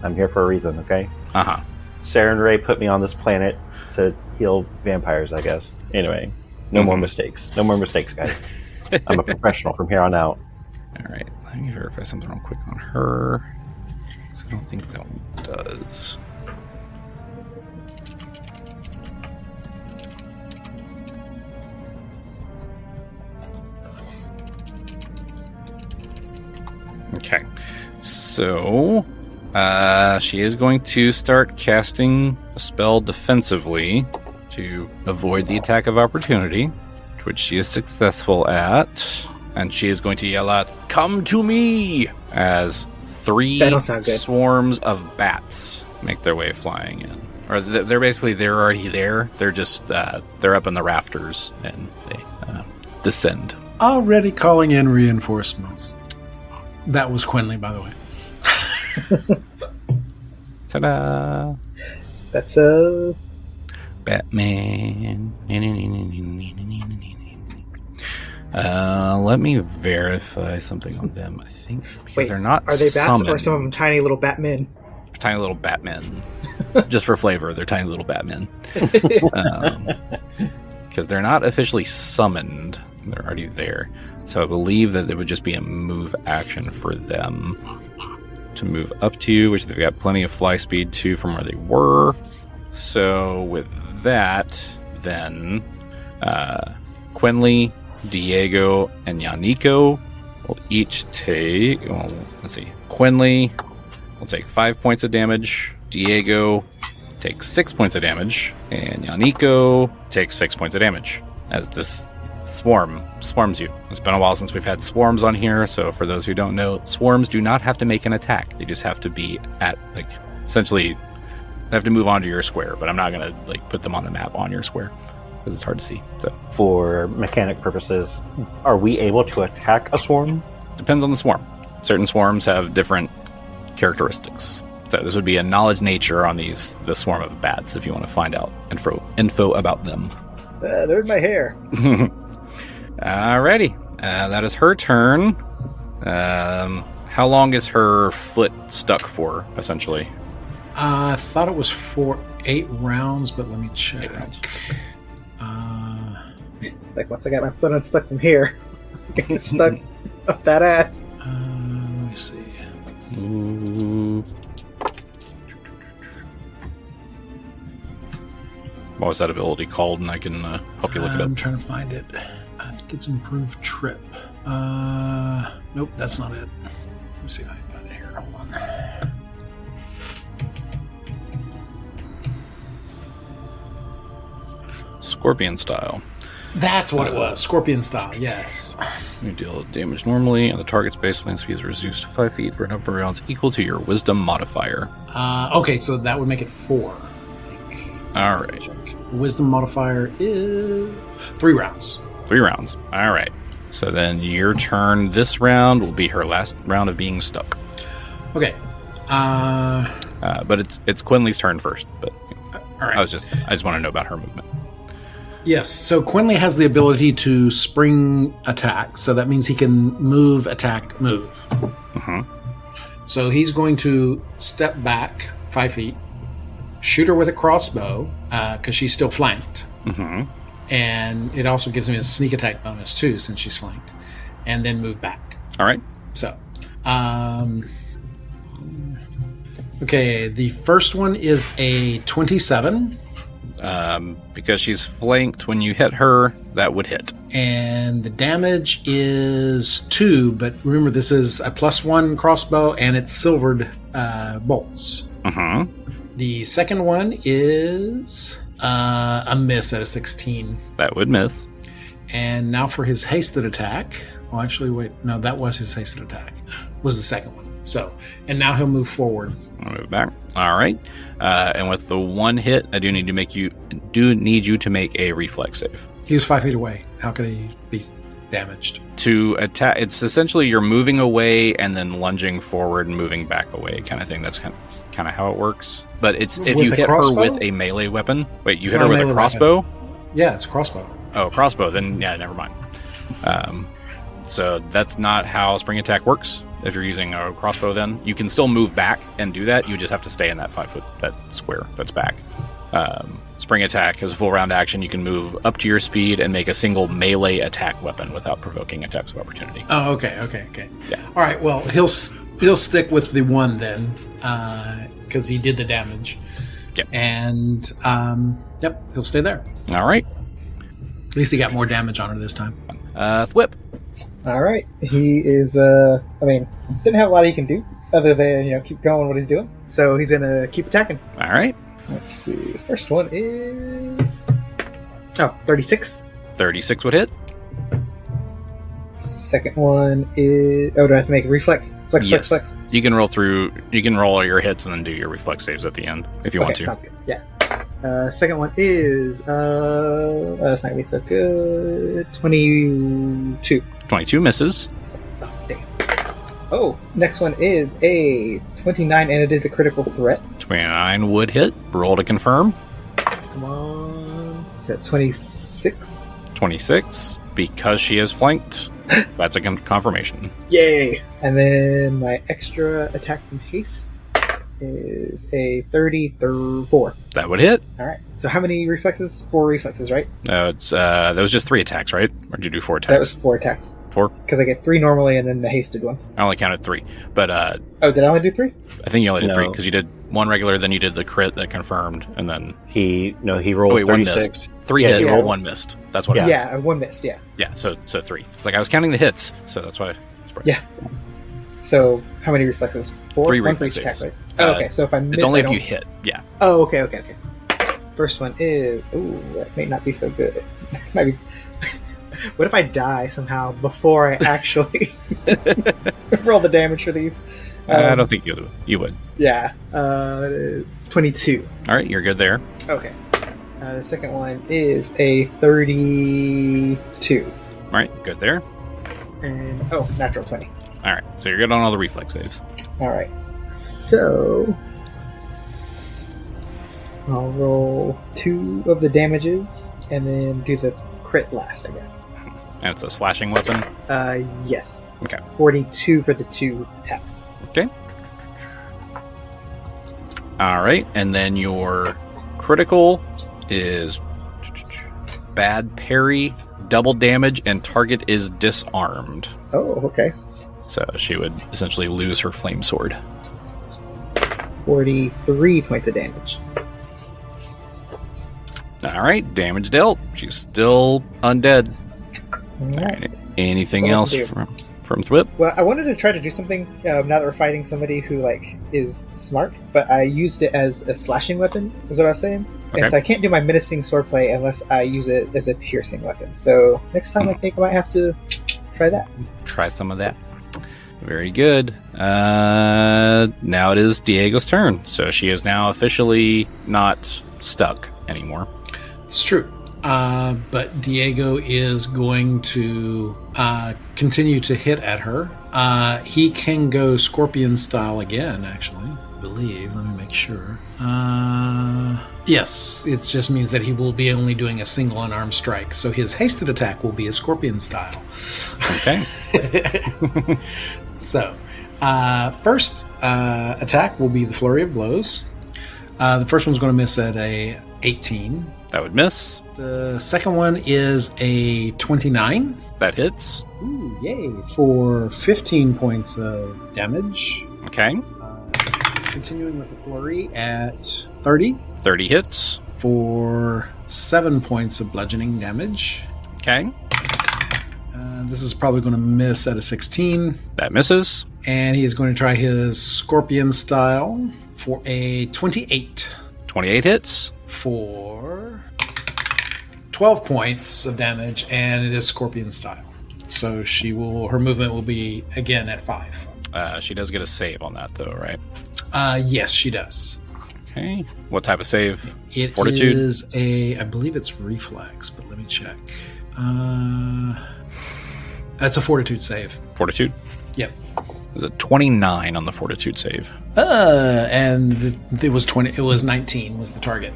I'm here for a reason, okay? Uh-huh. Sarah and Ray put me on this planet to heal vampires, I guess. Anyway, no more mistakes. No more mistakes, guys. I'm a professional from here on out. All right. Let me verify something real quick on her. So I don't think that one does. Okay. So, she is going to start casting a spell defensively to avoid the attack of opportunity, which she is successful at. And she is going to yell out, "Come to me!" as 3 That don't sound good. swarms of bats make their way flying in. Or they're already there. They're just, they're up in the rafters and they descend. Already calling in reinforcements. That was Quinley, by the way. Ta-da! That's Batman. Let me verify something on them. I think because they're not Are they bats summoned. or some of them tiny little Batmen? Tiny little Batmen. Just for flavor, they're tiny little Batmen. Because they're not officially summoned. They're already there. So I believe that it would just be a move action for them to move up to you, which they've got plenty of fly speed too from where they were. So with that, then Quinley, Diego, and Yaneeko will each take, well, let's see, Quinley will take 5 points of damage, Diego takes 6 points of damage, and Yaneeko takes 6 points of damage as this swarms you. It's been a while since we've had swarms on here, so for those who don't know, swarms do not have to make an attack. They just have to be at, like, essentially, they have to move onto your square, but I'm not going to, like, put them on the map on your square because it's hard to see. So For mechanic purposes, are we able to attack a swarm? depends on the swarm. Certain swarms have different characteristics. So this would be a knowledge nature on the swarm of bats if you want to find out info about them. They're in my hair. Alrighty, that is her turn. How long is her foot stuck for, essentially? I thought it was for 8 rounds, but let me check. It's like once I got my foot unstuck from here. Get stuck up that ass. Let me see. What was that ability called? And I can help you look it up. I'm trying to find it. I think it's improved trip. Nope, that's not it. Let me see if I can find it here. Hold on. Scorpion style. That's what it was. Scorpion style, yes. You deal damage normally, and the target's baseline speed is reduced to 5 feet for a number of rounds equal to your wisdom modifier. Okay, so that would make it 4. All right. The wisdom modifier is 3 rounds. 3 rounds. All right. So then your turn this round will be her last round of being stuck. Okay. But it's Quinley's turn first. But all right. I just want to know about her movement. Yes, so Quinley has the ability to spring attack, so that means he can move, attack, move. Mm-hmm. So he's going to step back 5 feet, shoot her with a crossbow, because she's still flanked. Mm-hmm. And it also gives me a sneak attack bonus, too, since she's flanked. And then move back. All right. So, okay, the first one is a 27. Because she's flanked, when you hit her, that would hit. And the damage is 2, but remember this is a +1 crossbow and it's silvered bolts. Mm-hmm. The second one is a miss at a 16. That would miss. And now for his hasted attack. Oh, actually, wait. No, that was his hasted attack. Was the second one. So, and now he'll move forward. I'll move back. All right. And with the one hit, I do need you to make a reflex save. He was 5 feet away. How could he be damaged? To attack, it's essentially you're moving away and then lunging forward and moving back away, kind of thing. That's kind of how it works. But it's if With you a hit crossbow? her with a melee weapon. Wait, you It's hit not her a with a melee crossbow? Yeah, it's a crossbow. Oh, crossbow. Then yeah, never mind. So that's not how spring attack works. If you're using a crossbow, then you can still move back and do that. You just have to stay in that 5 foot, that square that's back. Spring attack is a full round action. You can move up to your speed and make a single melee attack weapon without provoking attacks of opportunity. Oh, okay. Yeah. All right. Well, he'll stick with the one then, because he did the damage. Yep. And yep, he'll stay there. All right. At least he got more damage on her this time. Thwip. All right. He is, didn't have a lot he can do other than, keep going what he's doing. So he's going to keep attacking. All right. Let's see. First one is... 36. 36 would hit. Second one is... do I have to make a reflex? Yes. Flex. You can roll all your hits and then do your reflex saves at the end if you want to. Sounds good. Yeah. Second one is... that's not going to be so good. 22. 22 misses. Damn. Oh, next one is a 29, and it is a critical threat. 29 would hit. Roll to confirm. Come on. Is that 26? 26. Because she is flanked, that's a confirmation. Yay! And then my extra attack from haste is a 34. That would hit. All right. So how many reflexes? 4 reflexes, right? No, that was just 3 attacks, right? Or did you do 4 attacks? That was 4 attacks. 4? Because I get 3 normally and then the hasted one. I only counted 3. But oh, did I only do 3? I think you only did No. 3 because you did 1 regular, then you did the crit that confirmed, and then He rolled 1 36. missed. 3 Yeah, hit, he rolled- 1 missed. That's what Yeah. it was. Yeah, 1 missed, yeah. Yeah, so 3. It's like I was counting the hits, so that's why. Yeah. So how many reflexes? 4? 3 1 for each reflexes. attack, right? Oh, okay, so if I miss, It's only I if you don't- hit. Yeah. Oh, okay. First one is... Ooh, that may not be so good. Might be... What if I die somehow before I actually roll the damage for these? I don't think you would. Yeah. 22. All right, you're good there. Okay. The second one is a 32. All right, good there. And, natural 20. All right, so you're good on all the reflex saves. All right. So I'll roll 2 of the damages and then do the crit last, I guess. And it's a slashing weapon. Yes. Okay. 42 for the 2 attacks. Okay. All right, and then your critical is bad parry, double damage, and target is disarmed. Oh, okay. So she would essentially lose her flame sword. 43 points of damage. All right, damage dealt. She's still undead. All right. Anything else from Thwip? Well, I wanted to try to do something now that we're fighting somebody who is smart, but I used it as a slashing weapon, is what I was saying. Okay. And so I can't do my menacing swordplay unless I use it as a piercing weapon. So next time I think I might have to try that. Try some of that. Very good. Now it is Diego's turn. So she is now officially not stuck anymore. It's true. But Diego is going to continue to hit at her. He can go scorpion style again, actually, I believe. Let me make sure. Yes, it just means that he will be only doing a single unarmed strike. So his hasted attack will be a scorpion style. Okay. So, first attack will be the flurry of blows. The first one's going to miss at a 18. That would miss. The second one is a 29. That hits. Ooh, yay. For 15 points of damage. Okay. Continuing with the flurry at 30. 30 hits. For 7 points of bludgeoning damage. Okay. This is probably going to miss at a 16. That misses. And he is going to try his scorpion style for a 28. 28 hits. For 12 points of damage, and it is scorpion style. So her movement will be again at 5. She does get a save on that, though, right? Yes, she does. Okay. What type of save? It Fortitude? is I believe it's reflex, but let me check. That's a fortitude save. Fortitude? Yep. Is it 29 on the fortitude save? And it was 20. It was 19 was the target.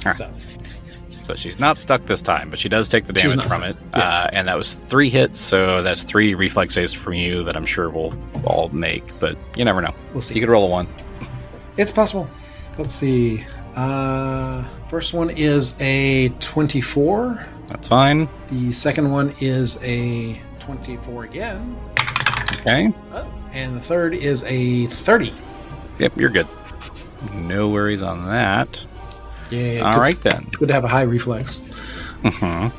Right. So she's not stuck this time, but she does take the damage from it. Yes. And that was 3 hits, so that's 3 reflex saves from you that I'm sure we'll all make, but you never know. We'll see. You could roll a 1. It's possible. Let's see. First one is a 24. That's fine. The second one is a 24 again. Okay. And the third is a 30. Yep, you're good. No worries on that. Yeah. All right, then. Good to have a high reflex.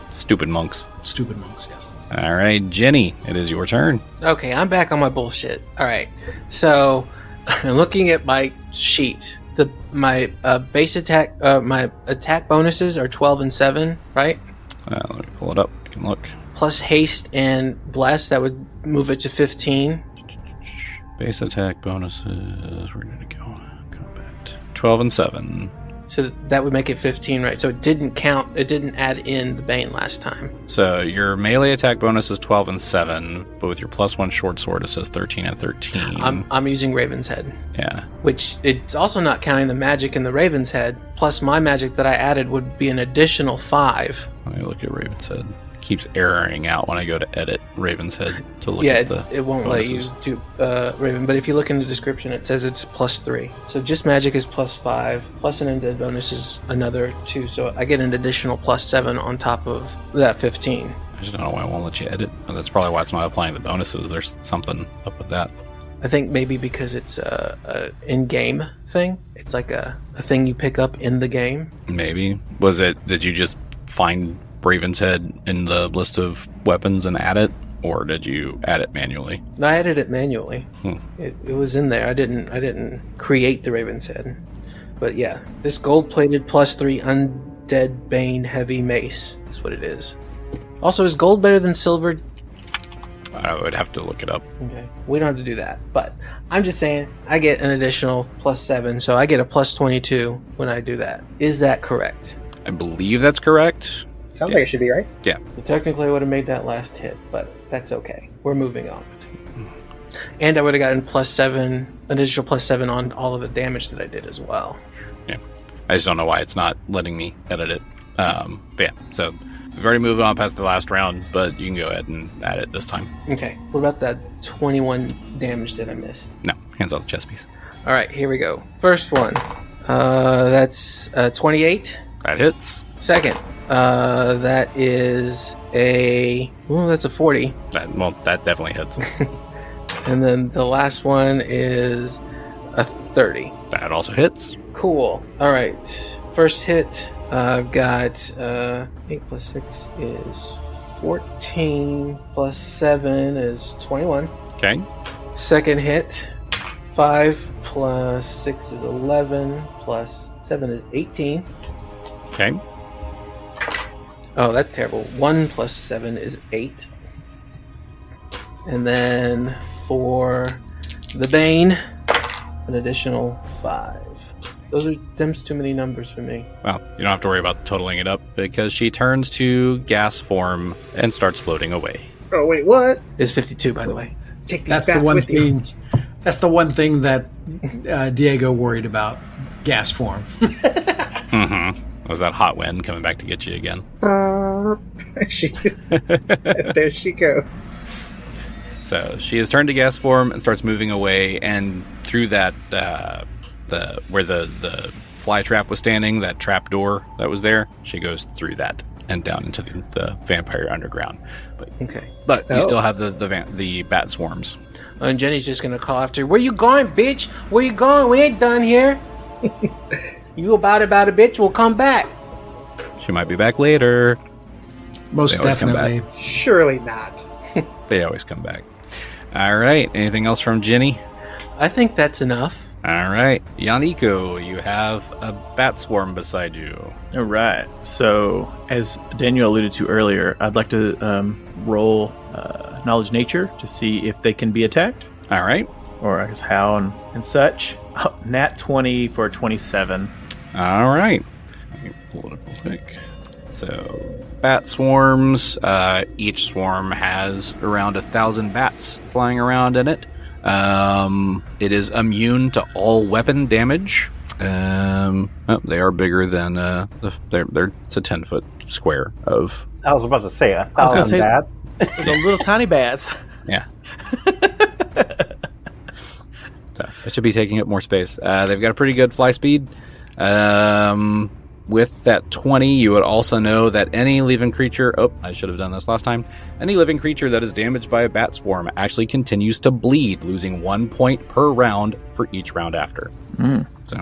Stupid monks. Stupid monks, yes. All right, Genny, it is your turn. Okay, I'm back on my bullshit. All right, so looking at my sheet, my base attack, my attack bonuses are 12 and 7, right? Let me pull it up. You can look. Plus haste and bless, that would move it to 15. Base attack bonuses. Where did it go? Combat. 12 and 7. So that would make it 15, right? So it didn't count. It didn't add in the Bane last time. So your melee attack bonus is 12 and 7, but with your +1 short sword, it says 13 and 13. I'm using Raven's Head. Yeah. Which it's also not counting the magic in the Raven's Head. Plus my magic that I added would be an additional 5. Let me look at Raven's Head. It keeps erroring out when I go to edit Raven's Head to look at the it won't bonuses. let you do Raven. But if you look in the description, it says it's +3. So just magic is +5. Plus an undead bonus is another 2. So I get an additional +7 on top of that 15. I just don't know why it won't let you edit. That's probably why it's not applying the bonuses. There's something up with that. I think maybe because it's a in-game thing. It's like a thing you pick up in the game. Maybe. Did you just find Raven's Head in the list of weapons and add it? Or did you add it manually? No, I added it manually. It was in there. I didn't create the Raven's Head. But yeah, this gold-plated +3 undead bane heavy mace is what it is. Also, is gold better than silver? I would have to look it up. Okay, we don't have to do that. But I'm just saying, I get an additional +7, so I get a +22 when I do that. Is that correct? I believe that's correct. Sounds like it should be, right? Yeah. So technically, I would have made that last hit, but that's okay. We're moving on. And I would have gotten +7, additional +7 on all of the damage that I did as well. Yeah. I just don't know why it's not letting me edit it. But yeah, so we've already moved on past the last round, but you can go ahead and add it this time. Okay. What about that 21 damage that I missed? No, hands off the chess piece. All right, here we go. First one. That's 28. That hits. Second, That is that's a 40. That definitely hits. And then the last one is a 30. That also hits. Cool. All right. First hit, I've got 8 plus 6 is 14 plus 7 is 21. Okay. Second hit, 5 plus 6 is 11 plus 7 is 18. Okay. Oh, that's terrible. 1 plus 7 is 8. And then for the Bane, an additional 5. Them's too many numbers for me. Well, you don't have to worry about totaling it up because she turns to gas form and starts floating away. Oh, wait, what? It's 52, by the way. Take these That's bats the one with you. thing. That's the one thing that Diego worried about. Gas form. Was that hot wind coming back to get you again? There she goes. So she has turned to gas form and starts moving away, and through that where the fly trap was standing, that trap door that was there, she goes through that and down into the vampire underground. But you still have the bat swarms. And Jenny's just gonna call after, "Where you going, bitch? Where you going? We ain't done here. You about it, bitch. We'll come back." She might be back later. Most They always come definitely. Surely not. They always come back. All right. Anything else from Genny? I think that's enough. All right. Yaneeko, you have a bat swarm beside you. All right. So, as Daniel alluded to earlier, I'd like to roll Knowledge Nature to see if they can be attacked, All right. or I guess how and such. Oh, Nat 20 for 27. All right. Let me pull it up real quick. So, bat swarms. Each swarm has around 1,000 bats flying around in it. It is immune to all weapon damage. They are bigger than it's a 10-foot square of. I was about to say was gonna 1,000 say- bats. There's a little tiny bats. Yeah. So it should be taking up more space. They've got a pretty good fly speed. With that 20, you would also know that any living creature... Oh, I should have done this last time. Any living creature that is damaged by a bat swarm actually continues to bleed, losing 1 point per round for each round after. So,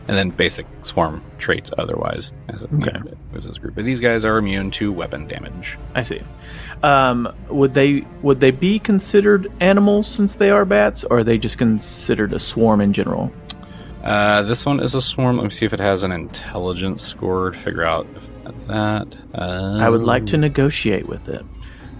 and then basic swarm traits otherwise. As moves this group. But these guys are immune to weapon damage. I see. Would they be considered animals since they are bats, or are they just considered a swarm in general? This one is a swarm. Let me see if it has an intelligence score to figure out if that's that. I would like to negotiate with it.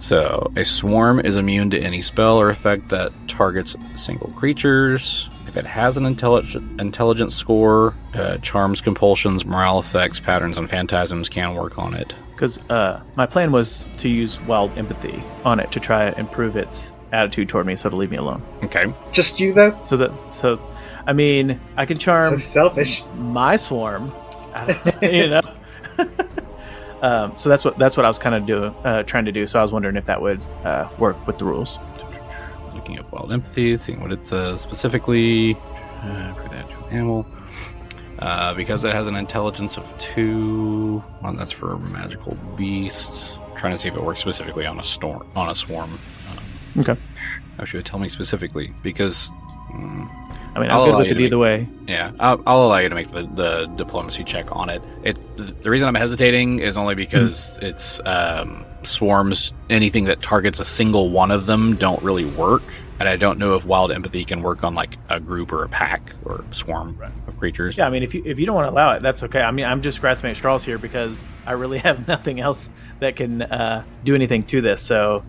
So, a swarm is immune to any spell or effect that targets single creatures. If it has an intelligence score, charms, compulsions, morale effects, patterns, and phantasms can work on it. Because my plan was to use wild empathy on it to try to improve its attitude toward me, so to leave me alone. Okay. Just you, though? So I mean, I can charm So selfish. my swarm, you know. So that's what I was kind of trying to do. So I was wondering if that would work with the rules. Looking up wild empathy, seeing what it says specifically. For that to an animal. Because it has an intelligence of 2. Well, that's for magical beasts. Trying to see if it works specifically on a swarm. Okay. How should it tell me specifically? Because. I mean, I'm good with it either way. Yeah, I'll allow you to make the diplomacy check on it. The reason I'm hesitating is only because it's swarms. Anything that targets a single one of them don't really work, and I don't know if wild empathy can work on like a group or a pack or swarm of creatures. Yeah, I mean, if you don't want to allow it, that's okay. I mean, I'm just grasping at straws here because I really have nothing else that can do anything to this. So,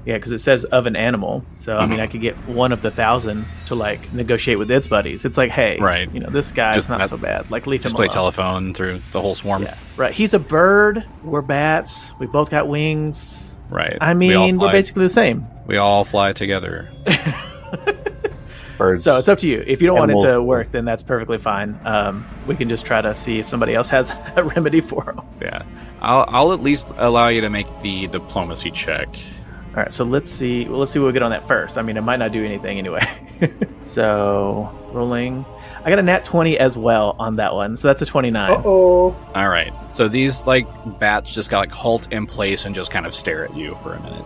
because it says of an animal. So, I mean, I could get one of the 1,000 to like negotiate with its buddies. It's like, hey, right. This guy's Just not so bad. Like, leave him Just play alone. telephone through the whole swarm. Yeah, right. He's a bird. We're bats. We both got wings. Right. I mean, we're basically the same. We all fly together. Birds. So it's up to you. If you don't want it to Animals. work, then that's perfectly fine. We can just try to see if somebody else has a remedy for them. Yeah. I'll at least allow you to make the diplomacy check. All right, so let's see. Well, let's see what we get on that first. I mean, it might not do anything anyway. So rolling. I got a nat 20 as well on that one, so that's a 29. Uh-oh. All right. So these like bats just got like halt in place and just kind of stare at you for a minute.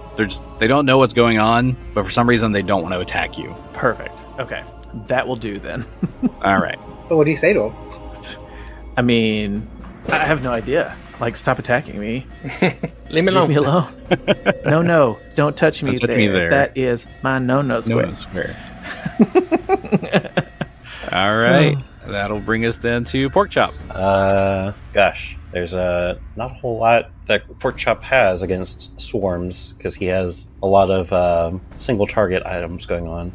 They don't know what's going on, but for some reason they don't want to attack you. Perfect. Okay, that will do then. All right. What do you say to him? I mean, I have no idea. Like, stop attacking me. Leave me alone. Leave me alone. No, don't touch me, Don't touch me there. That is my no square. No square. All right. That'll bring us then to Porkchop. Gosh, there's not a whole lot that Porkchop has against swarms because he has a lot of single target items going on.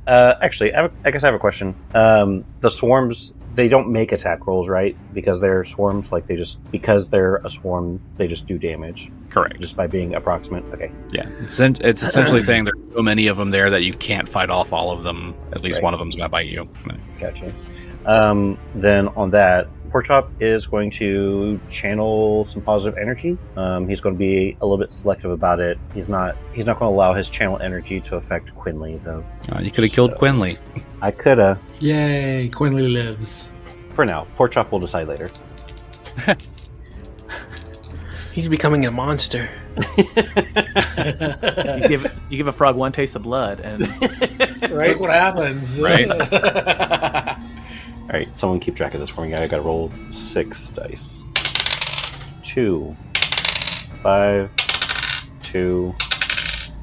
Actually, I guess I have a question. The swarms, they don't make attack rolls, right? Because they're swarms, like because they're a swarm, they just do damage. Correct. Just by being approximate. Okay. Yeah. It's essentially saying there's so many of them there that you can't fight off all of them. At least one of them's going to bite you. Gotcha. Then on that, Porkchop is going to channel some positive energy. He's going to be a little bit selective about it. He's not going to allow his channel energy to affect Quinley, though. You could have killed Quinley. I could have. Yay, Quinley lives. For now. Porkchop will decide later. He's becoming a monster. You give a frog one taste of blood, and Right? Look what happens. Right? All right, someone keep track of this for me. I got to roll 6 dice. 2, 5, 2,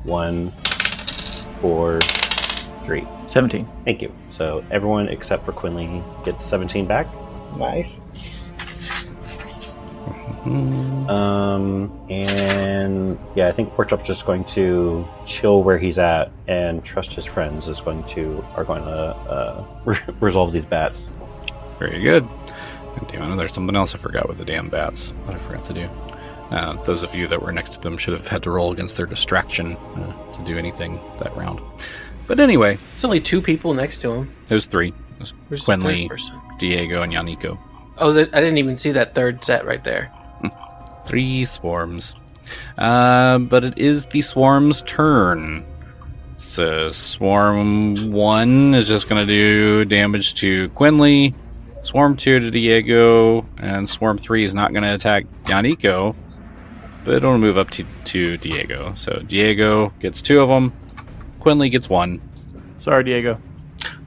1, 4, 3. 17. Thank you. So everyone except for Quinley gets 17 back. Nice. And yeah, I think Porkchop's just going to chill where he's at and trust his friends are going to resolve these bats. Very good. And damn it, there's something else I forgot with the damn bats that I forgot to do. Those of you that were next to them should have had to roll against their distraction to do anything that round. But anyway, There's only 2 people next to him. there's 3. There's Where's the Quinley, third person? Diego, and Yaneeko. Oh, I didn't even see that third set right there. 3 swarms. But it is the swarm's turn. So Swarm 1 is just going to do damage to Quinley. Swarm 2 to Diego. And Swarm 3 is not going to attack Yaneeko. But it'll move up to Diego. So Diego gets 2 of them. Quinley gets 1. Sorry, Diego.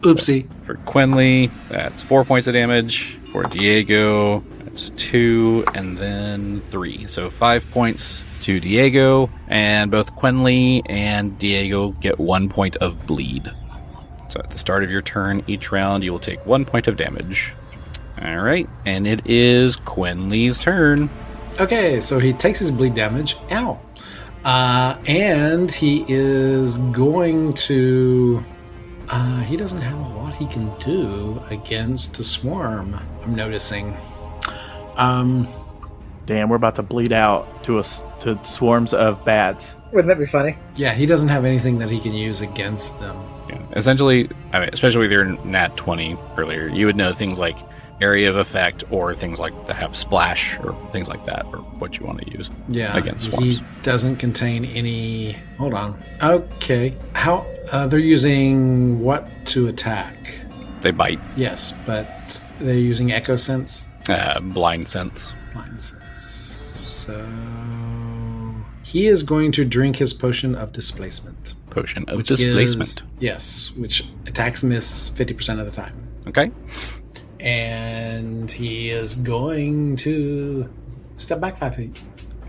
Oopsie. For Quinley, that's 4 points of damage. For Diego, that's 2, and then 3. So 5 points to Diego, and both Quinley and Diego get 1 point of bleed. So at the start of your turn, each round, you will take 1 point of damage. All right, and it is Quinley's turn. Okay, so he takes his bleed damage. Ow. And he is going to... he doesn't have a lot he can do against a swarm, I'm noticing. Damn, we're about to bleed out to swarms of bats. Wouldn't that be funny? Yeah, he doesn't have anything that he can use against them. Yeah. Essentially, I mean, especially with your Nat 20 earlier, you would know things like area of effect or things like that have splash or things like that, or what you want to use against swarms. He doesn't contain any... Hold on. Okay. How... they're using what to attack? They bite. Yes, but they're using Echo Sense? Blind sense. Blind Sense. So... he is going to drink his potion of displacement. Potion of displacement. Yes, which attacks miss 50% of the time. Okay. And he is going to step back 5 feet.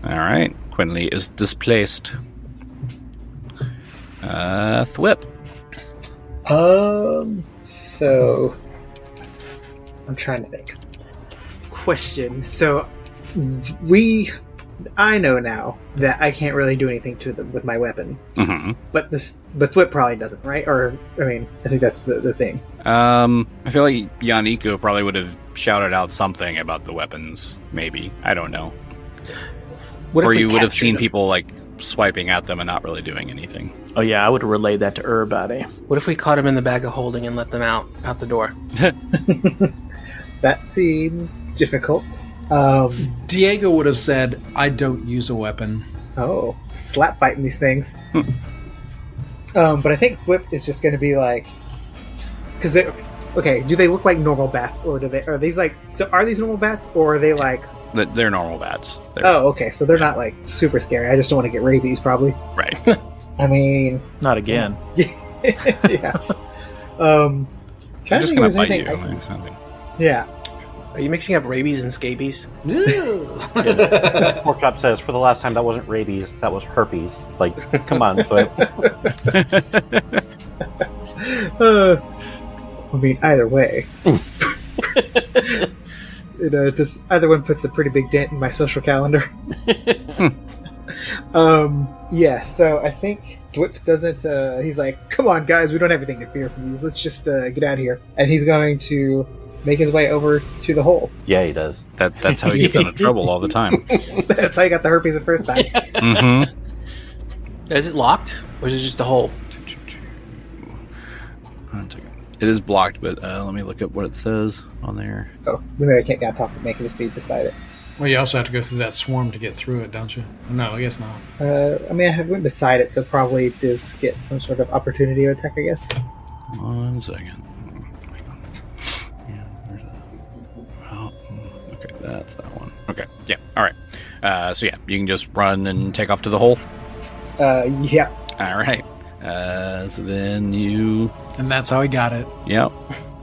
All right. Quinley is displaced. Thwip. So I'm trying to think. Question. So I know now that I can't really do anything to them with my weapon. Mm-hmm. But Thwip probably doesn't, right? Or I mean, I think that's the thing. I feel like Yaneeko probably would have shouted out something about the weapons. Maybe, I don't know. Or you would have seen people like swiping at them and not really doing anything. Oh yeah, I would relay that to everybody. What if we caught him in the bag of holding and let them out the door? That seems difficult. Diego would have said, I don't use a weapon. Oh, slap fighting these things. But I think Thwip is just going to be like... Because Okay, do they look like normal bats, or are these like? So are these normal bats, or are they like? They're normal bats. Oh, okay. So they're not like super scary. I just don't want to get rabies, probably. Right. I mean, Not again. yeah. I'm just gonna bite you. Yeah. Are you mixing up rabies and scabies? Porkchop says, for the last time, that wasn't rabies, that was herpes. Like, come on, Thwip. I mean, either way. Just either one puts a pretty big dent in my social calendar. Yeah, so I think Thwip doesn't, he's like, come on, guys, we don't have anything to fear from these. Let's just get out of here. And he's going to make his way over to the hole. Yeah, he does. That's how he gets into trouble all the time. That's how you got the herpes the first time. Mm-hmm. Is it locked, or is it just a hole? It is blocked, but let me look up what it says on there. Oh, maybe I can't get on top of making this be beside it. Well, you also have to go through that swarm to get through it, don't you? No, I guess not. I mean, I went beside it, so probably does get some sort of opportunity attack, I guess. 1 second. Yeah, where's that? Well, okay, that's that one. Okay, yeah, all right. So yeah, you can just run and take off to the hole. Yeah. All right. So then you... And that's how he got it. Yep.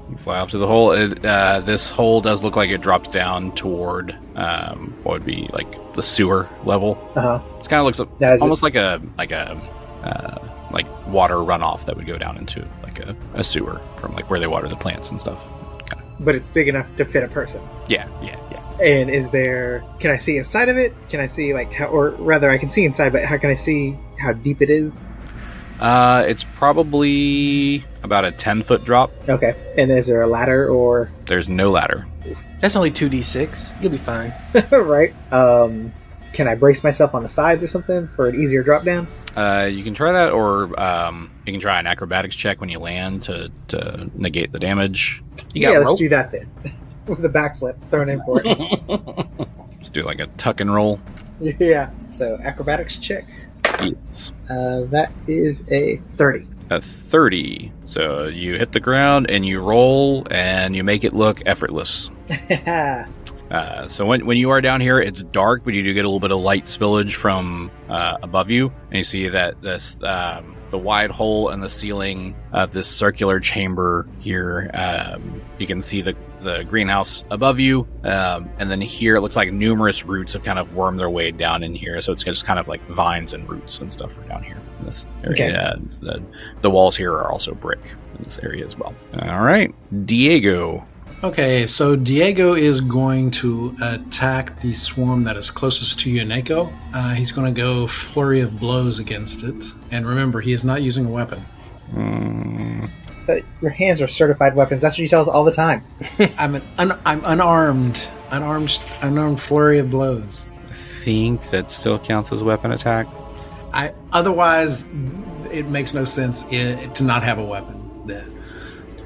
You fly off to the hole. This hole does look like it drops down toward what would be like the sewer level. Uh-huh. It kind of looks almost like a water runoff that would go down into like a sewer from like where they water the plants and stuff. Kinda. But it's big enough to fit a person. Yeah. And can I see inside of it? Can I see like how, or rather I can see inside, but how can I see how deep it is? It's probably about a 10-foot drop. Okay. And is there a ladder or? There's no ladder. That's only 2d6. You'll be fine. Right. Can I brace myself on the sides or something for an easier drop down? You can try that, or you can try an acrobatics check when you land to negate the damage. Let's do that then. With the backflip thrown in for it. Just do like a tuck and roll. Yeah. So acrobatics check. Yes. That is a 30. A 30. So you hit the ground and you roll and you make it look effortless. So when you are down here, it's dark, but you do get a little bit of light spillage from above you, and you see that this the wide hole in the ceiling of this circular chamber here. You can see the greenhouse above you, and then here it looks like numerous roots have kind of wormed their way down in here. So it's just kind of like vines and roots and stuff are down here in this area. Okay. The walls here are also brick in this area as well. All right, Diego. Okay, so Diego is going to attack the swarm that is closest to Yaneeko. He's going to go flurry of blows against it. And remember, he is not using a weapon. Your hands are certified weapons. That's what you tell us all the time. I'm unarmed. Unarmed flurry of blows. I think that still counts as weapon attack. Otherwise, it makes no sense to not have a weapon then.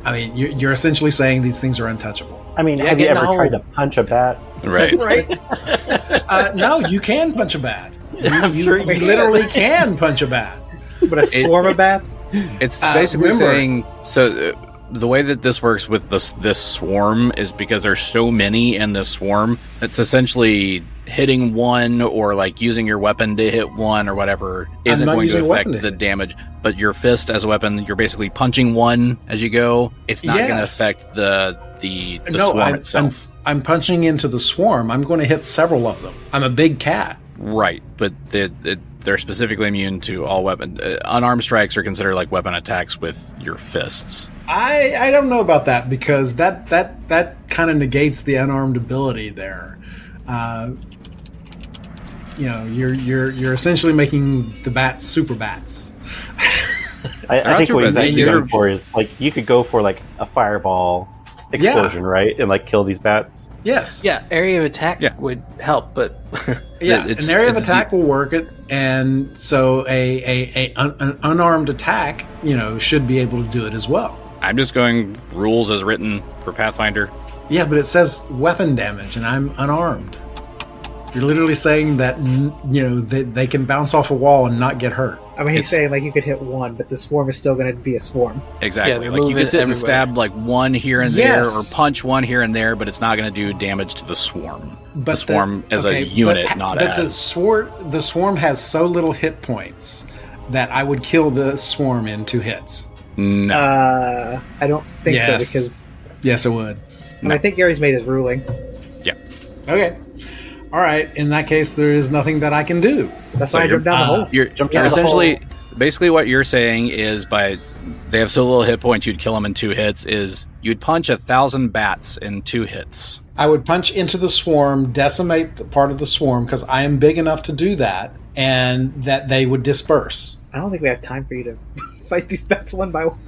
I mean, you're essentially saying these things are untouchable. I mean, have you ever tried to punch a bat? Right. Right? No, you can punch a bat. You literally can punch a bat. But a swarm of bats? It's basically saying... So the way that this works with this swarm is because there's so many in this swarm, it's essentially hitting one or like using your weapon to hit one or whatever isn't going to affect the damage. But your fist as a weapon, you're basically punching one as you go. It's not going to affect the swarm itself. I'm punching into the swarm. I'm going to hit several of them. I'm a big cat. Right, but they're specifically immune to all weapon. Unarmed strikes are considered like weapon attacks with your fists. I don't know about that because that kind of negates the unarmed ability there. You're essentially making the bats super bats. I think what he's actually going for is like you could go for like a fireball explosion, right, and like kill these bats. Yes. Yeah, area of attack would help, but an area of attack will work it, and so an unarmed attack, should be able to do it as well. I'm just going rules as written for Pathfinder. Yeah, but it says weapon damage, and I'm unarmed. You're literally saying that they can bounce off a wall and not get hurt. I mean, he's saying like you could hit one, but the swarm is still going to be a swarm. Exactly. Yeah, like you could sit and stab like one here and there, or punch one here and there, but it's not going to do damage to the swarm. But the swarm as a unit, not as. But the swarm has so little hit points that I would kill the swarm in 2 hits. No. I don't think so, because... Yes, it would. I think Gary's made his ruling. Yeah. Okay. All right. In that case, there is nothing that I can do. That's why I jumped down the hole. You're essentially... Basically, what you're saying is they have so little hit points, you'd kill them in 2 hits, is you'd punch 1,000 bats in 2 hits. I would punch into the swarm, decimate the part of the swarm, because I am big enough to do that, and that they would disperse. I don't think we have time for you to fight these bats one by one.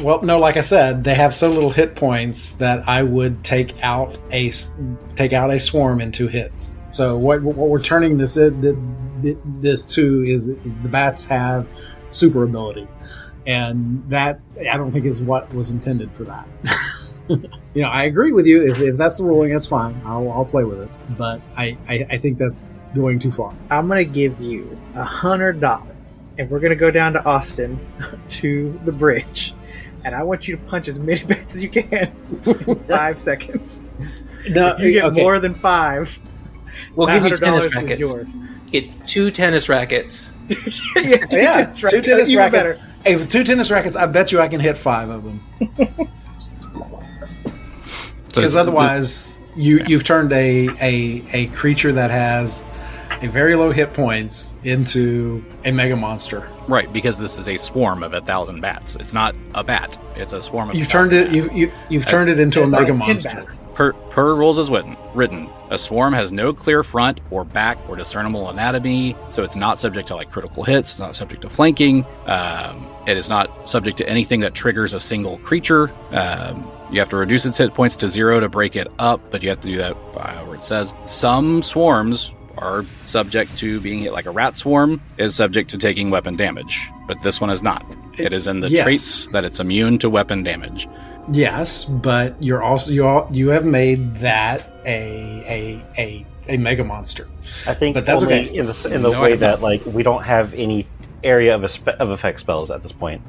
Well, no, like I said, they have so little hit points that I would take out a swarm in 2 hits. So what we're turning this to is the bats have super ability, and that I don't think is what was intended for that. I agree with you. If that's the ruling, that's fine. I'll play with it. But I think that's going too far. I'm going to give you $100, and we're going to go down to Austin to the bridge, and I want you to punch as many bats as you can in 5 seconds. No, if you get more than 5, we'll give you tennis rackets. Is yours. Get 2 tennis rackets. Two tennis rackets. Better. Hey, with 2 tennis rackets, I bet you I can hit 5 of them. Because otherwise, you've turned a creature that has a very low hit points into a mega monster. Right, because this is a swarm of 1,000 bats. It's not a bat; it's a swarm of. You've turned it into a mega monster. Per rules as written, a swarm has no clear front or back or discernible anatomy, so it's not subject to critical hits. It's not subject to flanking. It is not subject to anything that triggers a single creature. You have to reduce its hit points to 0 to break it up, but you have to do that however it says. Some swarms are subject to being hit, like a rat swarm is subject to taking weapon damage, but this one is not. It is in the traits that it's immune to weapon damage. Yes, but you have made that a mega monster. I think, but that's only okay. in the way that we don't have any area of effect spells at this point.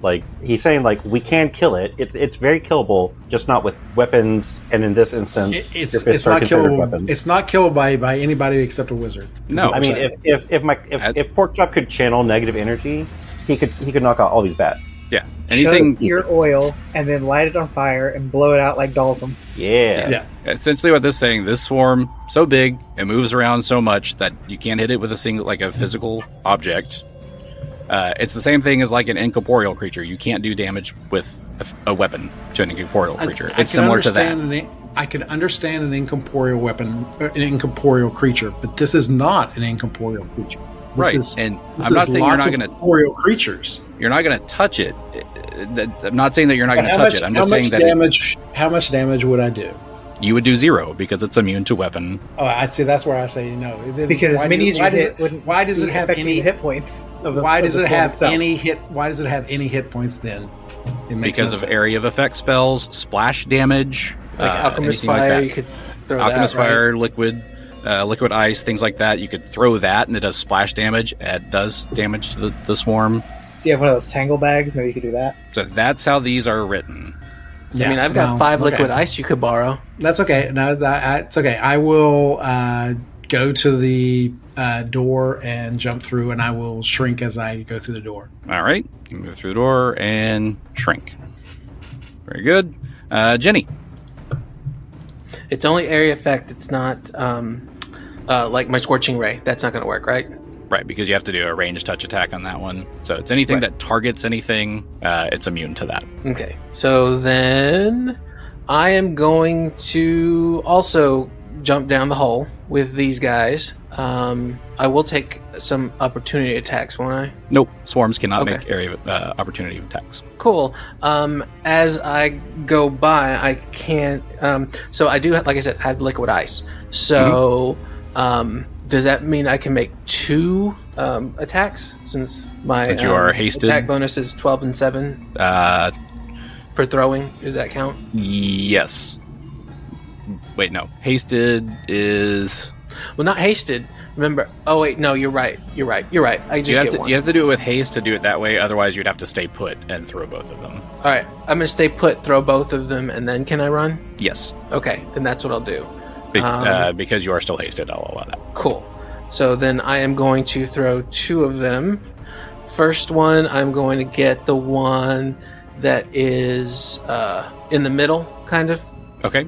He's saying we can kill it. It's very killable, just not with weapons. And in this instance, it's not killable. Weapons. It's not killable by anybody except a wizard. No, I mean if Porkchop could channel negative energy, he could knock out all these bats. Yeah, anything. Pure oil and then light it on fire and blow it out like Dalsum. Yeah. Essentially, what this is saying, this swarm so big, it moves around so much that you can't hit it with a physical object. It's the same thing as an incorporeal creature. You can't do damage with a weapon to an incorporeal creature. It's similar to that. I could understand an incorporeal weapon, an incorporeal creature, but this is not an incorporeal creature. And I'm not saying you're not going to incorporeal creatures. You're not going to touch it. I'm not saying that you're not going to touch it. I'm just saying that how much damage would I do? You would do 0 because it's immune to weapon. Oh, I'd say that's where I say no. Because as many as you hit wouldn't. Why does it have any hit points? Why does it have any hit? Why does it have any hit points then? Because of area of effect spells, splash damage, Alchemist Fire. You could throw Alchemist that, right? Fire, liquid ice, things like that. You could throw that, and it does splash damage. It does damage to the swarm. Do you have one of those tangle bags? Maybe you could do that. So that's how these are written. Yeah, I mean, I've got 5 liquid ice you could borrow. That's okay. No, it's okay. I will go to the door and jump through, and I will shrink as I go through the door. All right. You move through the door and shrink. Very good. Genny. It's only area effect. It's not like my Scorching Ray. That's not going to work, right? Right, because you have to do a ranged touch attack on that one. So it's anything that targets anything, it's immune to that. Okay. So then I am going to also jump down the hole with these guys. I will take some opportunity attacks, won't I? Nope. Swarms cannot make area opportunity attacks. Cool. As I go by, I can't... so I do, like I said, I have liquid ice. So... does that mean I can make 2 attacks since my you are hasted? Attack bonus is 12 and 7 for throwing? Does that count? Yes. Wait, no. Hasted is... Well, not hasted, Remember? Oh wait, no, you're right. I just get one. You have to do it with haste to do it that way. Otherwise, you'd have to stay put and throw both of them. All right, I'm gonna stay put, throw both of them, and then can I run? Yes. Okay, then that's what I'll do. Because you are still hasted, I'll allow that. Cool. So then I am going to throw 2 of them. First one, I'm going to get the one that is in the middle, kind of. Okay.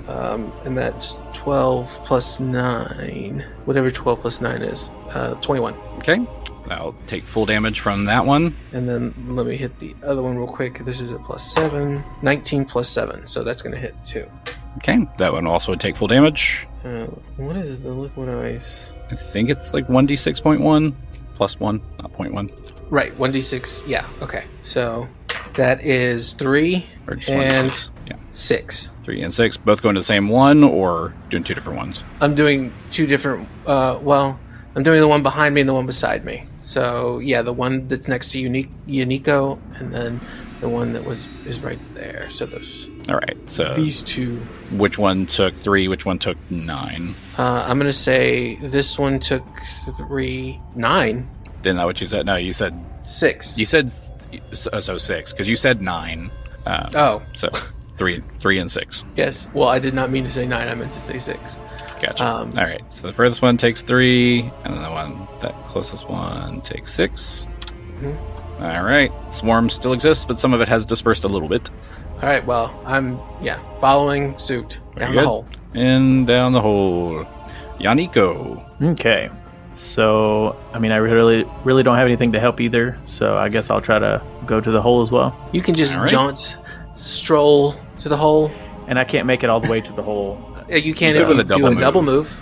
And that's 12 plus 9. Whatever 12 plus 9 is. 21. Okay. I'll take full damage from that one. And then let me hit the other one real quick. This is a plus 7. 19 plus 7. So that's going to hit 2. Okay. That one also would take full damage. What is the liquid ice? I think it's like 1d6.1 plus 1, not 0.1. Right, 1d6. Yeah, okay. So that is 3 Or just and 1d6. Yeah. 6. 3 and 6, both going to the same one, or doing 2 different ones? I'm doing 2 different. I'm doing the one behind me and the one beside me. So yeah, the one that's next to Yaneeko, and then the one that is right there. So those. All right. So these 2. Which one took 3? Which one took 9? I'm gonna say this one took 3. 9. Isn't that what you said? No, you said 6. You said so 6 because you said 9. So 3 and 6. Yes. Well, I did not mean to say 9. I meant to say 6. Gotcha. All right. So the furthest one takes 3, and then that closest one takes 6. Mm-hmm. All right. Swarm still exists, but some of it has dispersed a little bit. All right. Well, I'm following suit down the hole. And down the hole. Yaneeko. Okay. So, I mean, I really don't have anything to help either, so I guess I'll try to go to the hole as well. You can just stroll to the hole. And I can't make it all the way to the hole. You can't do a double move.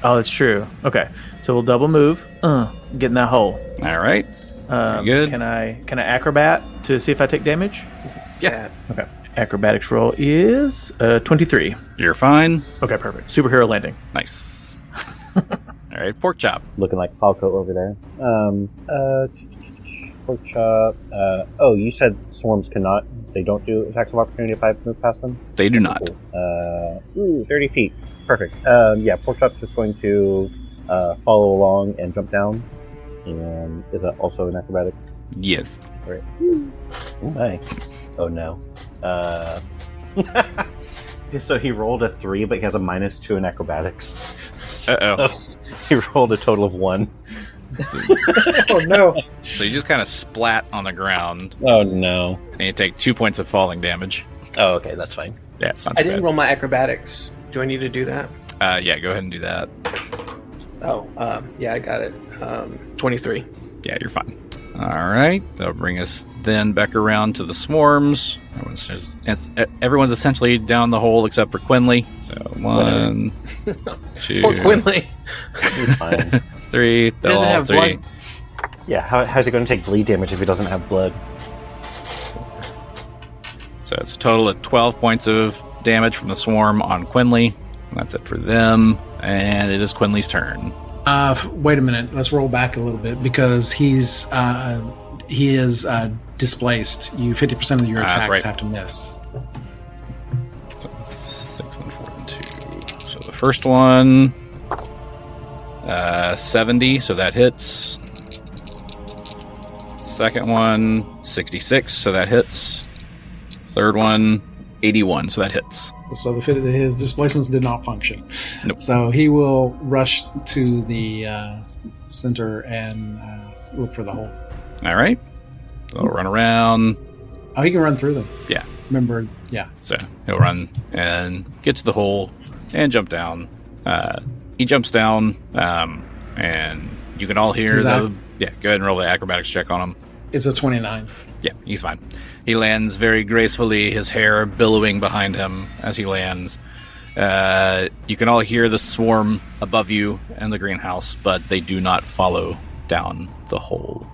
Oh, that's true. Okay, so we'll double move. Get in that hole. All right. Good. Can I acrobat to see if I take damage? Yeah. Okay. Acrobatics roll is 23. You're fine. Okay, perfect. Superhero landing. Nice. All right, Porkchop. Looking like Falco over there. Porkchop. You said swarms cannot. They don't do attacks of opportunity if I move past them? They do not. Cool. 30 feet. Perfect. Porkchop's just going to follow along and jump down. And is that also in acrobatics? Yes. Right. Oh my. Oh no. So he rolled a 3, but he has a -2 in acrobatics. Uh-oh. So he rolled a total of 1. Oh no. So you just kind of splat on the ground. Oh no. And you take 2 points of falling damage. Oh, okay, that's fine. Yeah, it's not too I didn't bad. roll my acrobatics. Do I need to do that? Yeah, go ahead and do that. I got it. 23. Yeah, you're fine. All right, that'll bring us then back around to the swarms. Everyone's essentially down the hole except for Quinley. So 1, 2, Poor Quinley. He's fine. 3. They'll all have 3. blood. Yeah, how's he going to take bleed damage if he doesn't have blood? So it's a total of 12 points of damage from the swarm on Quinley. That's it for them. And it is Quinley's turn. Wait a minute. Let's roll back a little bit because he is displaced. 50% of your attacks have to miss. So 6 and 4 and 2. So the first one, 70. So that hits. Second one, 66. So that hits. Third one, 81. So that hits. So his displacements did not function. Nope. So he will rush to the center and look for the hole. All right. So he'll run around. Oh, he can run through them. Yeah. Remember, yeah. So he'll run and get to the hole and jump down. He jumps down, and you can all hear the... Yeah, go ahead and roll the acrobatics check on him. It's a 29. Yeah, he's fine. He lands very gracefully, his hair billowing behind him as he lands. You can all hear the swarm above you and the greenhouse, but they do not follow down the hole.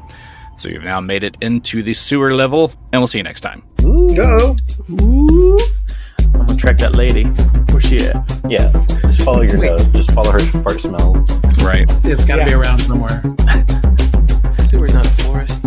So you've now made it into the sewer level, and we'll see you next time. Uh-oh. Ooh. I'm gonna track that lady. Where's she at? Yeah, just follow your nose. Just follow her fart smell. Right. It's got to be around somewhere. Sewer's not a forest.